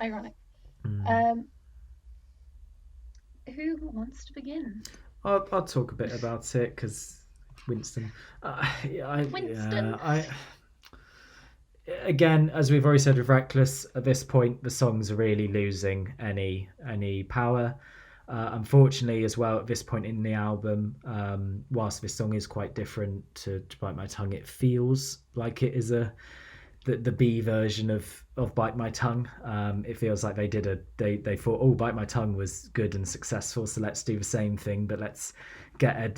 Ironic. Who wants to begin? I'll talk a bit about it because Winston. Winston. Again, as we've already said with Reckless, at this point the songs are really losing any power. Unfortunately, as well, at this point in the album, whilst this song is quite different to Bite My Tongue, it feels like it is the B version of Bite My Tongue. It feels like they thought, oh, Bite My Tongue was good and successful, so let's do the same thing, but let's get a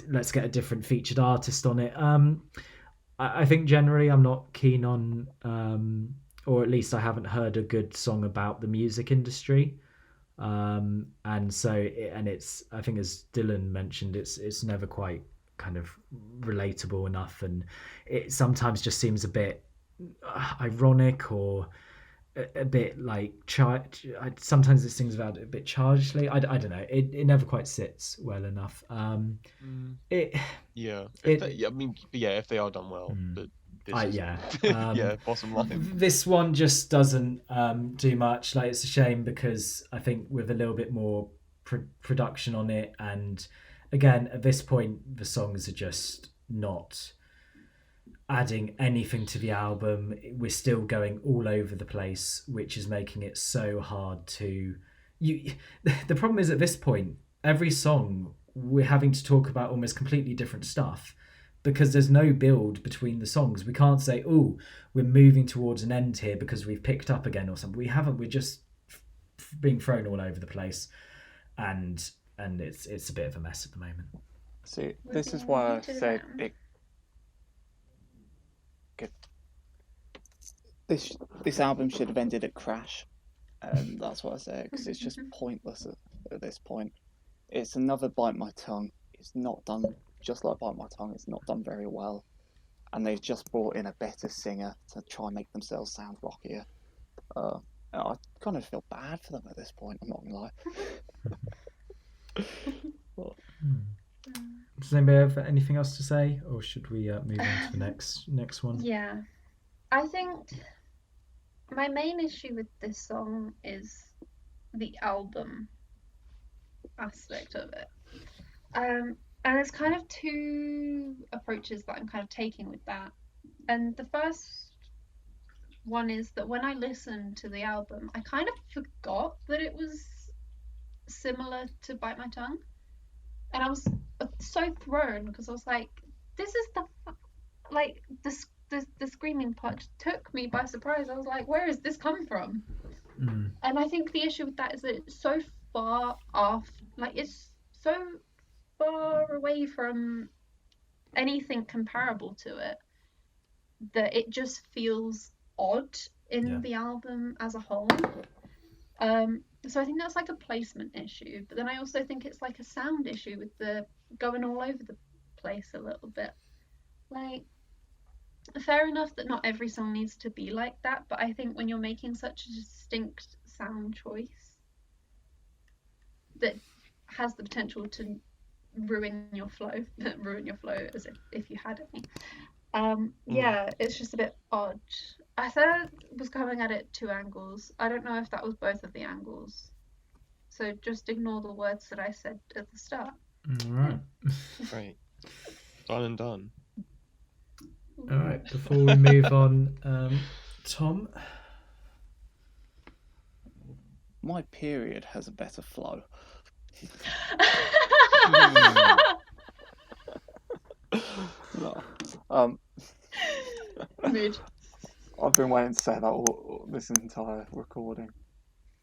different featured artist on it. I think generally I'm not keen on, or at least I haven't heard a good song about the music industry. And so it's, I think, as Dylan mentioned, it's never quite kind of relatable enough, and it sometimes just seems a bit ironic or a bit like sometimes it sings about it a bit childishly. I don't know, it never quite sits well enough. If they are done well, but bottom line, this one just doesn't do much. Like, it's a shame, because I think with a little bit more production on it, and again at this point the songs are just not adding anything to the album. We're still going all over the place, which is making it so hard to the problem is, at this point every song we're having to talk about almost completely different stuff, because there's no build between the songs. We can't say, oh, we're moving towards an end here because we've picked up again or something. We haven't. We're just being thrown all over the place, and it's a bit of a mess at the moment. See, this is why I said it. This album should have ended at Crash. That's what I say, because it's just pointless at this point. It's another Bite My Tongue. It's not done, just like Bite My Tongue, it's not done very well. And they've just brought in a better singer to try and make themselves sound rockier. I kind of feel bad for them at this point, I'm not going to lie. Does anybody have anything else to say, or should we move on to the next one? Yeah. I think my main issue with this song is the album aspect of it. And there's kind of two approaches that I'm kind of taking with that. And the first one is that when I listened to the album, I kind of forgot that it was similar to Bite My Tongue. And I was so thrown, because I was like, this is the screaming part took me by surprise. I was like, where has this come from? And I think the issue with that is that it's so far off, like it's so far away from anything comparable to it, that it just feels odd in the album as a whole. So I think that's like a placement issue, but then I also think it's like a sound issue with the going all over the place a little bit. Like, fair enough that not every song needs to be like that, but I think when you're making such a distinct sound choice that has the potential to ruin your flow as if you had any. Yeah, it's just a bit odd. I said I was coming at it 2 angles. I don't know if that was both of the angles. So just ignore the words that I said at the start. All right. Right. Done and done. All right. Before we move on, Tom. My period has a better flow. No. Mood. I've been waiting to say that this entire recording.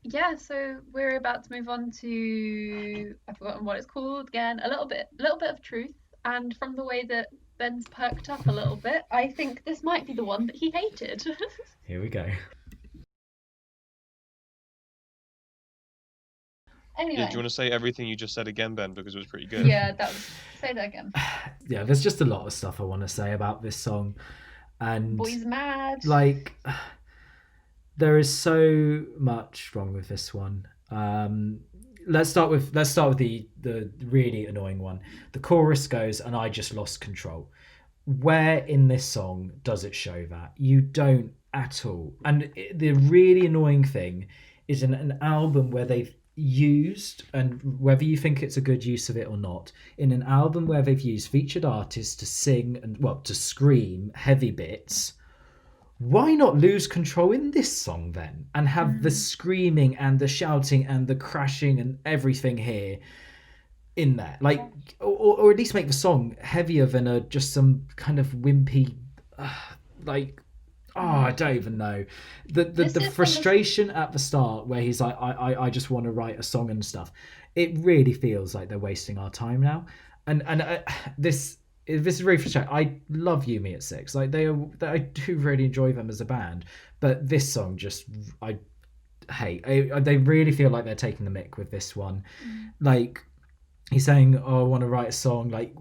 Yeah, so we're about to move on to, I've forgotten what it's called again, a little bit of truth. And from the way that Ben's perked up a little bit, I think this might be the one that he hated. Here we go. Anyway. Yeah, do you want to say everything you just said again, Ben? Because it was pretty good. Yeah, say that again. Yeah, there's just a lot of stuff I want to say about this song. And Boy's mad. Like, there is so much wrong with this one. Let's start with the really annoying one. The chorus goes, "And I just lost control." Where in this song does it show that? You don't at all. And the really annoying thing is in an album where they've used, and whether you think it's a good use of it or not, in an album where they've used featured artists to sing and, well, to scream heavy bits, why not lose control in this song then and have the screaming and the shouting and the crashing and everything here in there, like, or at least make the song heavier than just some kind of wimpy like, I don't even know, the frustration at the start where he's like, I just want to write a song and stuff. It really feels like they're wasting our time now, and this is really frustrating. I love You Me at Six, like I do really enjoy them as a band, but this song just I hate. They really feel like they're taking the mick with this one. Like, he's saying, "Oh, I want to write a song." Like,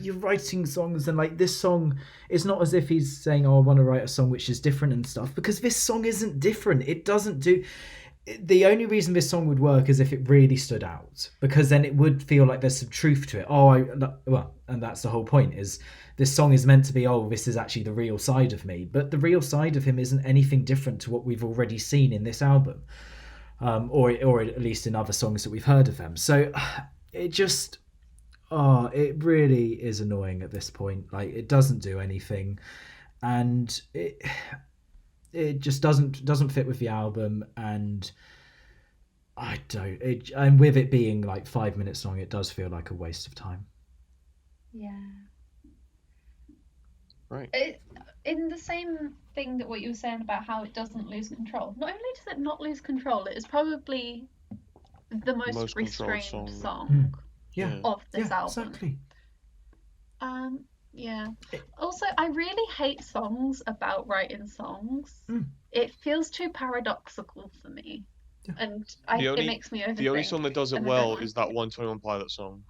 you're writing songs, and like this song, it's not as if he's saying, "Oh, I want to write a song which is different and stuff," because this song isn't different. It doesn't do. The only reason this song would work is if it really stood out, because then it would feel like there's some truth to it. And that's the whole point. Is this song is meant to be, oh, this is actually the real side of me, but the real side of him isn't anything different to what we've already seen in this album. Or at least in other songs that we've heard of them. So it just, it really is annoying at this point. Like, it doesn't do anything, and it just doesn't fit with the album. And and with it being like 5 minutes long, it does feel like a waste of time. Yeah. Right. In the same thing that what you were saying about how it doesn't lose control, not only does it not lose control, it is probably the most restrained song of this album. Exactly. Yeah. Also, I really hate songs about writing songs. It feels too paradoxical for me. Yeah. And it makes me overthink. The only song that does it well is that 121 Pilot song.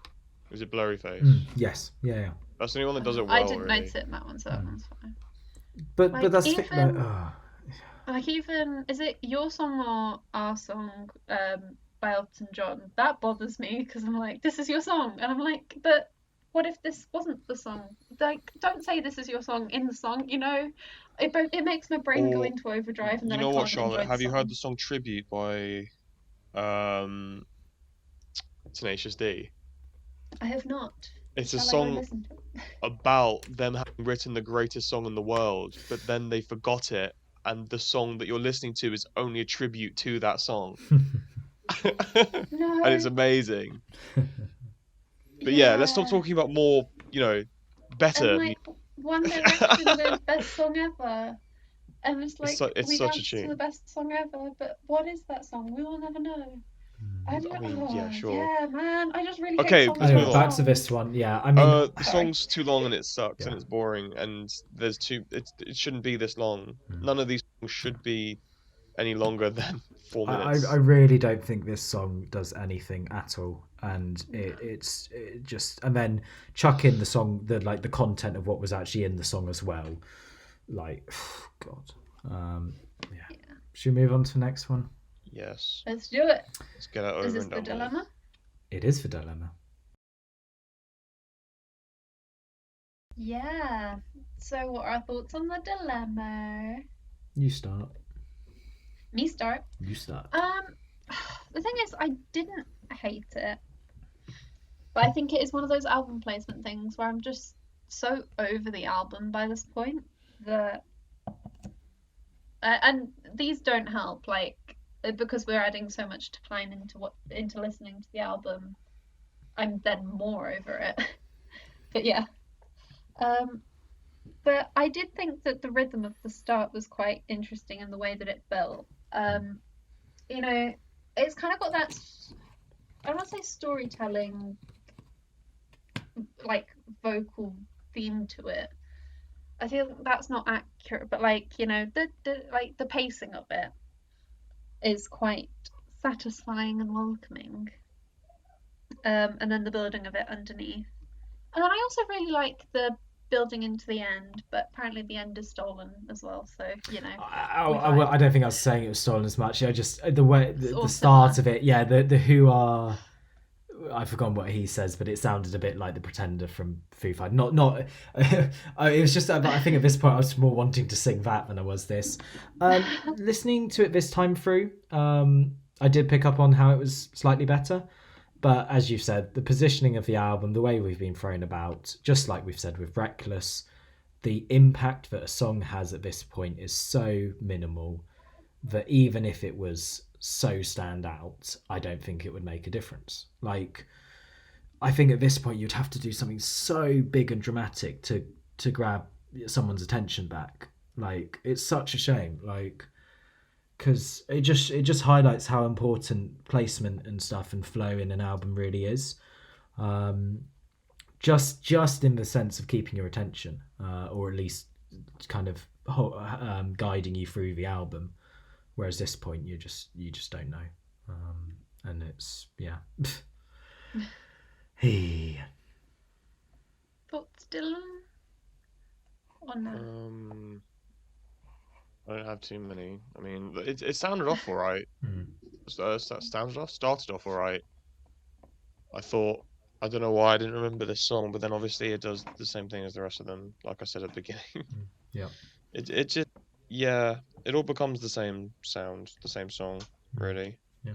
Is it Blurry Face? Yes. Yeah. That's the only one that does it well. I didn't notice it in that one, so that one's fine. But that's even, like, even, is it Your Song or Our Song by Elton John? That bothers me, because I'm like, this is your song, and I'm like, but what if this wasn't the song? Like, don't say this is your song in the song, you know? It makes my brain go into overdrive, and then you know I can't what, Charlotte? Have you song. heard the song Tribute by Tenacious D? I have not. It's a song about them having written the greatest song in the world, but then they forgot it, and the song that you're listening to is only a tribute to that song. No. And it's amazing. But yeah, let's stop talking about more, better. And, like, One Direction, the best song ever. And it's like, it's we such a danced tune. to the best song ever, but what is that song? We will never know. Yeah, sure. Yeah, man. I just really Okay, hate songs. Anyway, back to this one. Yeah, I mean, the song's too long and it sucks and it's boring and it shouldn't be this long. None of these songs should be any longer than 4 minutes. I really don't think this song does anything at all, and it just, and then chuck in the song, the content of what was actually in the song as well. Like, God. Yeah. Should we move on to the next one? Yes. Let's do it. Let's get it over Is this and the done dilemma? It is the dilemma. Yeah. So what are our thoughts on the dilemma? You start. Me start? You start. The thing is, I didn't hate it. But I think it is one of those album placement things where I'm just so over the album by this point that... and these don't help. Like, because we're adding so much time into listening to the album, I'm then more over it. But yeah. But I did think that the rhythm of the start was quite interesting in the way that it built. You know, it's kind of got that, I don't want to say storytelling, like vocal theme to it. I feel that's not accurate, but like, you know, the pacing of it is quite satisfying and welcoming. And then the building of it underneath. And then I also really like the building into the end, but apparently the end is stolen as well. So you know, I don't think I was saying it was stolen as much. I just the way the similar. start of it, yeah. The Who are. I've forgotten what he says, but it sounded a bit like the Pretender from Foo Fighters. Not. It was just. I think at this point I was more wanting to sing that than I was this. Listening to it this time through, I did pick up on how it was slightly better. But as you've said, the positioning of the album, the way we've been thrown about, just like we've said with Reckless, the impact that a song has at this point is so minimal that even if it was so stand out, I don't think it would make a difference. Like, I think at this point you'd have to do something so big and dramatic to grab someone's attention back. Like, it's such a shame. Like, because it just highlights how important placement and stuff and flow in an album really is. Just in the sense of keeping your attention, or at least kind of guiding you through the album. Whereas this point, you just don't know, and it's Hey. Thoughts, Dylan? Or no? I don't have too many. I mean, it sounded off all right. Started off all right. I thought, I don't know why I didn't remember this song, but then obviously it does the same thing as the rest of them, like I said at the beginning. Yeah. It just, yeah, it all becomes the same sound, the same song, really. Yeah.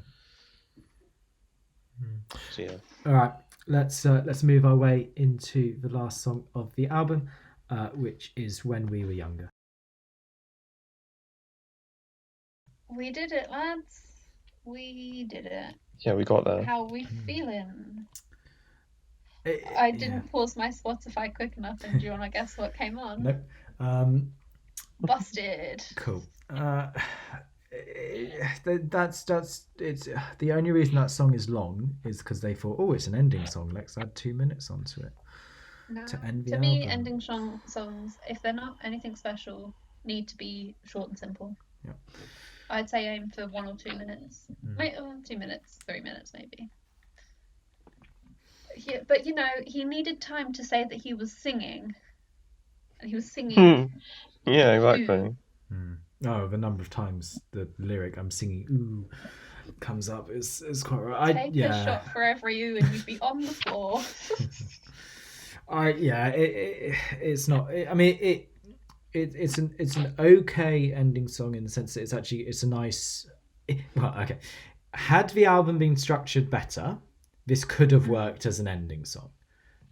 So yeah. All right, let's move our way into the last song of the album, which is When We Were Younger. We did it, lads. We did it. Yeah, we got there. How we feeling? I didn't pause my Spotify quick enough, and do you want to guess what came on? Nope. Busted. Cool. That's it's the only reason that song is long is because they thought, oh, it's an ending song. Let's add 2 minutes onto it to end the album. Me, ending songs, if they're not anything special, need to be short and simple. Yeah. I'd say aim for 1 or 2 minutes. 2 minutes, 3 minutes maybe. Yeah, but you know, he needed time to say that he was singing. And he was singing. Yeah, exactly. Oh, the number of times the lyric "I'm singing ooh" comes up is quite right. Take a shot for every ooh, and you'd be on the floor. It's not. It's an okay ending song in the sense that it's a nice. Well, okay. Had the album been structured better, this could have worked as an ending song.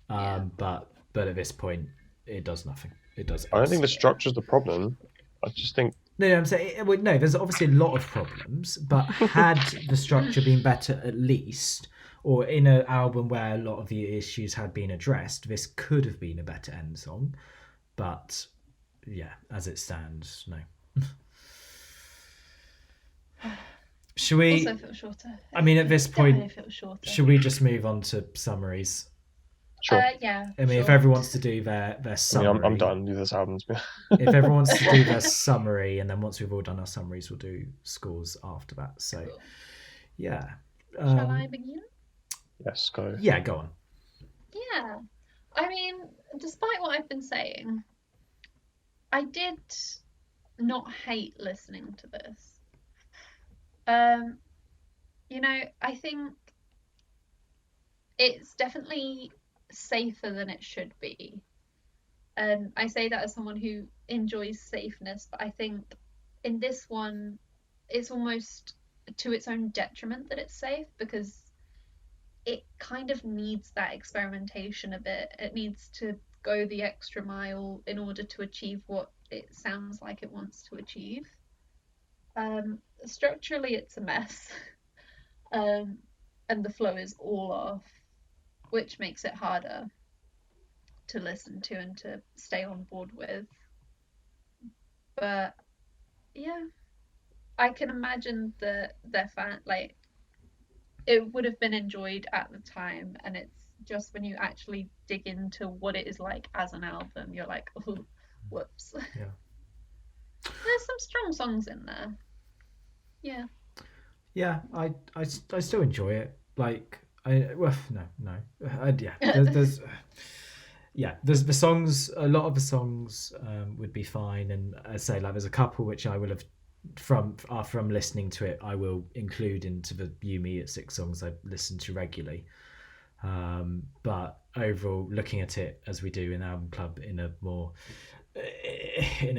But at this point, it does nothing. It does. I don't think the structure's the problem. I just think. No, I'm saying no. There's obviously a lot of problems, but had the structure been better, at least, or in an album where a lot of the issues had been addressed, this could have been a better end song. But yeah, as it stands, no. Should we? Also, if it was shorter. I mean, at this point, if it was shorter. Should we just move on to summaries? Sure. Yeah. I mean, if everyone wants to do their summary, I mean, I'm done with this album. If everyone wants to do their summary, and then once we've all done our summaries, we'll do scores after that. So, cool. Yeah. Shall I begin? Yes, go. Yeah, go on. Yeah. I mean, despite what I've been saying, I did not hate listening to this. You know, I think it's definitely safer than it should be. And I say that as someone who enjoys safeness, but I think in this one, it's almost to its own detriment that it's safe, because it kind of needs that experimentation a bit. It needs to go the extra mile in order to achieve what it sounds like it wants to achieve. Structurally, it's a mess, and the flow is all off, which makes it harder to listen to and to stay on board with. But yeah, I can imagine that their fan like it would have been enjoyed at the time, and it's just when you actually dig into what it is like as an album, you're like, oh, whoops. Yeah. There's some strong songs in there. Yeah. Yeah, I still enjoy it. Like, yeah. There's yeah, there's the songs. A lot of the songs would be fine, and I say like there's a couple which I will have from listening to it, I will include into the You Me at Six songs I listen to regularly. But overall, looking at it as we do in Album Club in a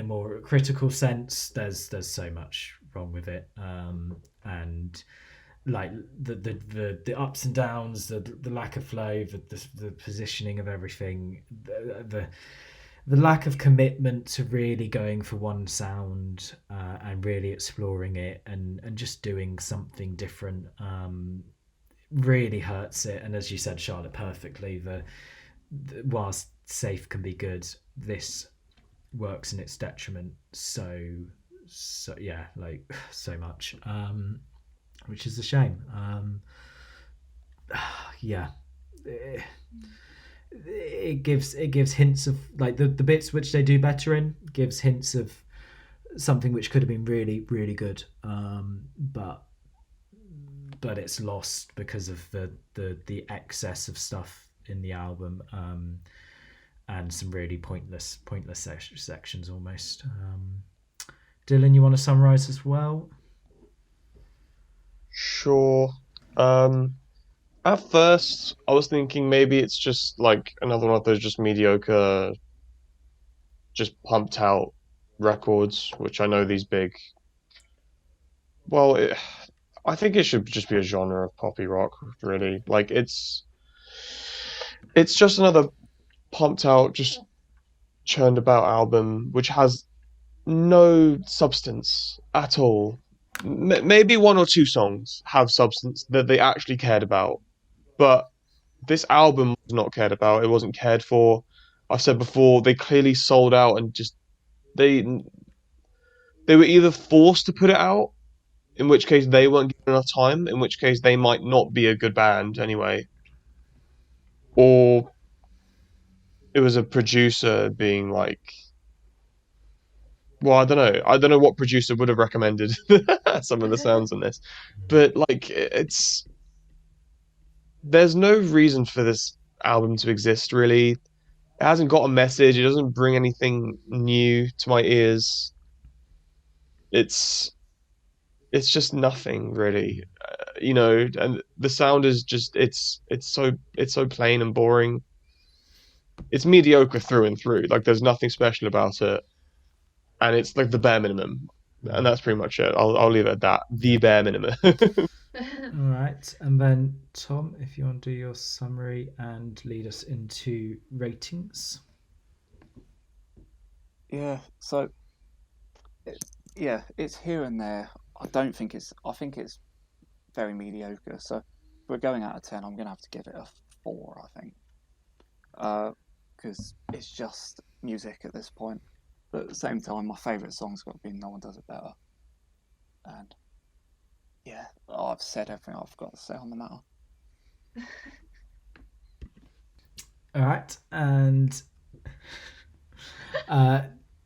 more critical sense, there's so much wrong with it, and like the ups and downs, the lack of flow, the positioning of everything, the lack of commitment to really going for one sound, and really exploring it, and just doing something different, really hurts it. And as you said, Charlotte, perfectly, the whilst Safe can be good, this works in its detriment so yeah, like so much, which is a shame. Yeah, it gives hints of like the bits which they do better in, gives hints of something which could have been really really good, but it's lost because of the excess of stuff in the album, and some really pointless sections almost. Dylan, you want to summarize as well? Sure. At first, I was thinking maybe it's just like another one of those just mediocre, just pumped out records, which I know these big. Well, I think it should just be a genre of poppy rock, really. Like it's just another pumped out, just churned about album, which has no substance at all. Maybe one or two songs have substance that they actually cared about, but this album was not cared about. It wasn't cared for. I've said before, they clearly sold out and just they they were either forced to put it out, in which case they weren't given enough time, in which case they might not be a good band anyway, or it was a producer being like, well, I don't know. I don't know what producer would have recommended some of the sounds in this, but like there's no reason for this album to exist really. It hasn't got a message. It doesn't bring anything new to my ears. It's just nothing really, and the sound is just it's so plain and boring. It's mediocre through and through. Like there's nothing special about it, and it's like the bare minimum, and that's pretty much it. I'll leave it at that. The bare minimum. All right, and then Tom, if you want to do your summary and lead us into ratings. Yeah, so it's here and there. I think it's very mediocre. So if we're going out of 10, I'm gonna have to give it a 4, I think, because it's just music at this point. But at the same time, my favourite song's got to be "No One Does It Better," and yeah, I've said everything I've got to say on the matter. All right, and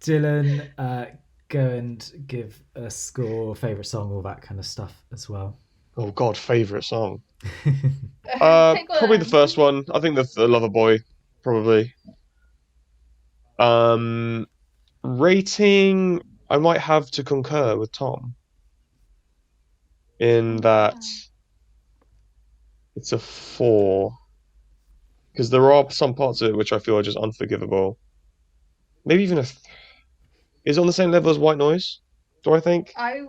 Dylan, go and give a score, favorite song, all that kind of stuff as well. Oh God, favorite song. Probably the first one. I think the Lover Boy, probably. Rating, I might have to concur with Tom in that it's a 4, because there are some parts of it which I feel are just unforgivable. Maybe even is it on the same level as White Noise? Do I think? I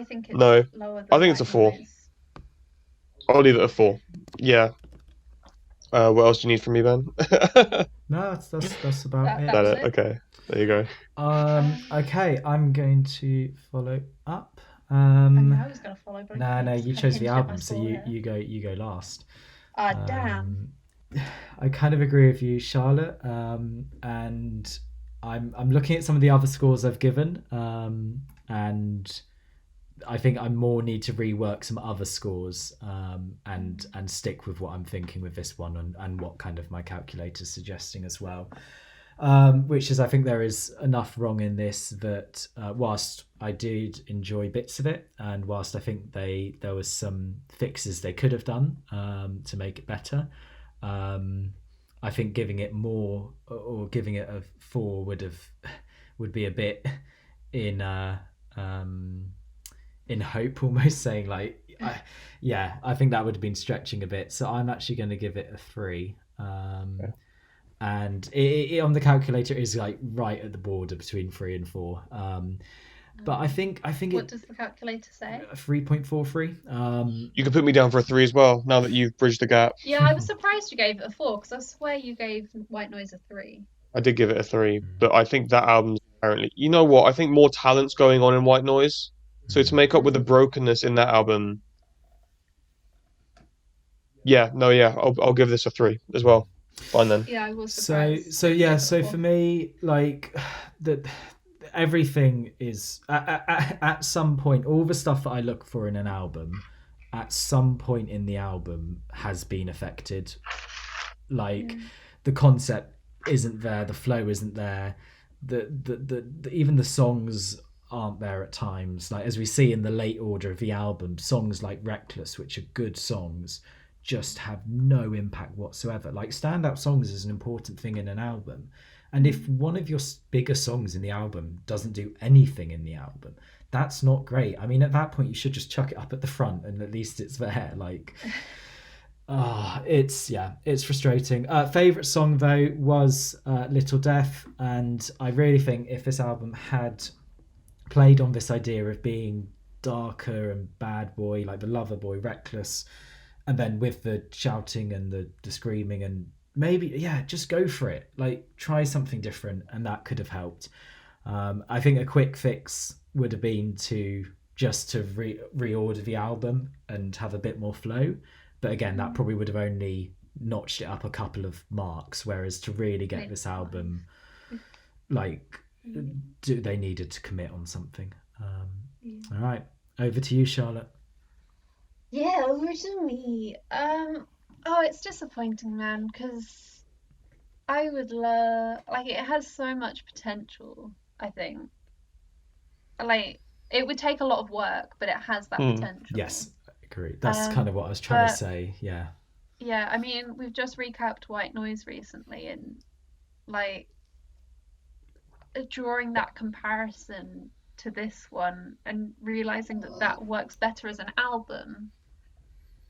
think it's No. lower than I think it's a 4. Noise. I'll leave it at 4. Yeah. What else do you need from me, Ben? No, that's about it. That was it? Okay. There you go. Okay, I'm going to follow up. I was going to follow, but No, you chose the hinged at my album, so score you go last. damn. I kind of agree with you, Charlotte. And I'm looking at some of the other scores I've given, and I think I more need to rework some other scores, and stick with what I'm thinking with this one, and what kind of my calculator's suggesting as well. Which is, I think there is enough wrong in this that whilst I did enjoy bits of it, and whilst I think there was some fixes they could have done to make it better, I think giving it more, or giving it a 4 would be a bit in hope, almost saying like, I think that would have been stretching a bit. So I'm actually going to give it a 3. Okay. And it on the calculator is like right at the border between 3 and 4. But I think What does the calculator say? 3.43. You can put me down for a 3 as well, now that you've bridged the gap. Yeah, I was surprised you gave it a 4 because I swear you gave White Noise a 3. I did give it a 3, but I think that album's apparently... You know what? I think more talent's going on in White Noise. So to make up with the brokenness in that album... I'll give this a 3 as well. Fine then. Yeah, I was surprised. So for me, like, everything is at some point, all the stuff that I look for in an album, at some point in the album has been affected. Like, the concept isn't there, the flow isn't there, the even the songs aren't there at times. Like, as we see in the late order of the album, songs like Reckless, which are good songs, just have no impact whatsoever. Like, standout songs is an important thing in an album, and if one of your bigger songs in the album doesn't do anything in the album, that's not great. I mean, at that point you should just chuck it up at the front and at least it's there. Like, it's frustrating. Favorite song though was Little Death, and I really think if this album had played on this idea of being darker and bad boy, like the Lover Boy, Reckless, and then with the shouting and the screaming, and maybe just go for it, like try something different, and that could have helped. I think a quick fix would have been to reorder the album and have a bit more flow, but again that probably would have only notched it up a couple of marks, whereas to really get this album, like, they needed to commit on something. All right, over to you, Charlotte. Yeah, over to me. It's disappointing, man, because I would love, like, it has so much potential, I think. Like, it would take a lot of work, but it has that potential. Yes, I agree. That's kind of what I was trying to say, yeah. Yeah, I mean, we've just recapped White Noise recently, and, like, drawing that comparison to this one and realizing that works better as an album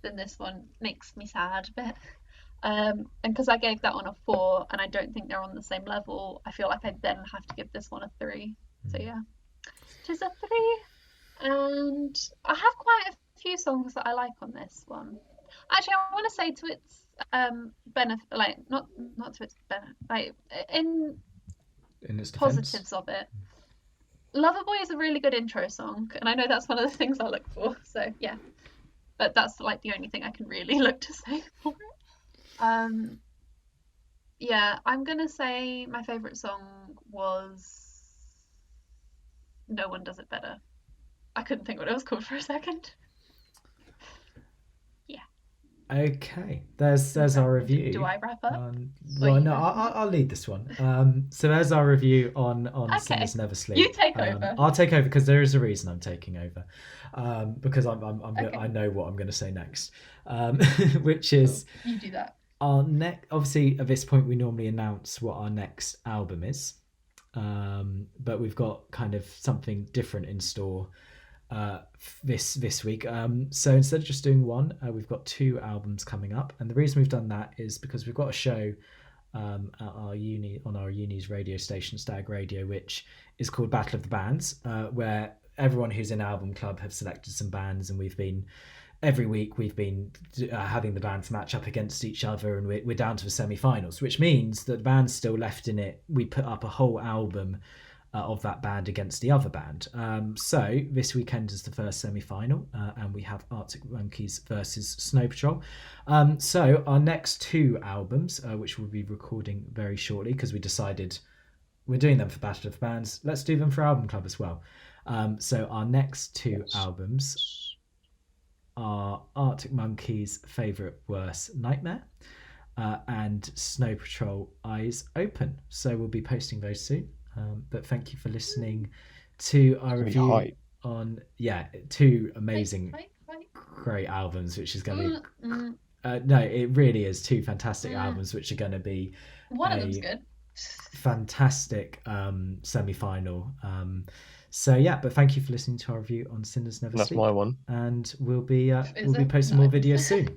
than this one makes me sad a bit. And because I gave that one a 4 and I don't think they're on the same level, I feel like I then have to give this one a 3. So yeah, it is a 3. And I have quite a few songs that I like on this one. Actually, I want to say to its benefit, like, not to its benefit, like, in its positives of it, Loverboy is a really good intro song, and I know that's one of the things I look for, so yeah. But that's like the only thing I can really look to say for it. Yeah, I'm gonna say my favourite song was No One Does It Better. I couldn't think what it was called for a second. Yeah. Okay, there's our review. Do I wrap up? Well, no, I'll lead this one. So there's our review on Sinners Never Sleep. You take over. I'll take over because there is a reason I'm taking over. Because I know what I'm going to say next, which is you do that. Our next. Obviously, at this point, we normally announce what our next album is, but we've got kind of something different in store this week. So instead of just doing one, we've got 2 albums coming up, and the reason we've done that is because we've got a show at our uni's radio station, Stag Radio, which is called Battle of the Bands, where everyone who's in AlbumClub have selected some bands, and we've been every week we've been having the bands match up against each other, and we're down to the semi-finals, which means that the band's still left in it. We put up a whole album of that band against the other band. So this weekend is the first semi-final, and we have Arctic Monkeys versus Snow Patrol. So our next two albums, which we'll be recording very shortly, because we decided we're doing them for Battle of the Bands, let's do them for Album Club as well. So our next two albums are Arctic Monkeys' Favourite Worst Nightmare, and Snow Patrol Eyes Open. So we'll be posting those soon. But thank you for listening to our review on two amazing, great albums, which is going to be no, it really is two fantastic albums, which are going to be one of them's good, fantastic semi-final. So yeah, but thank you for listening to our review on Sinners Never Sleep. That's my one, and we'll be posting more videos soon.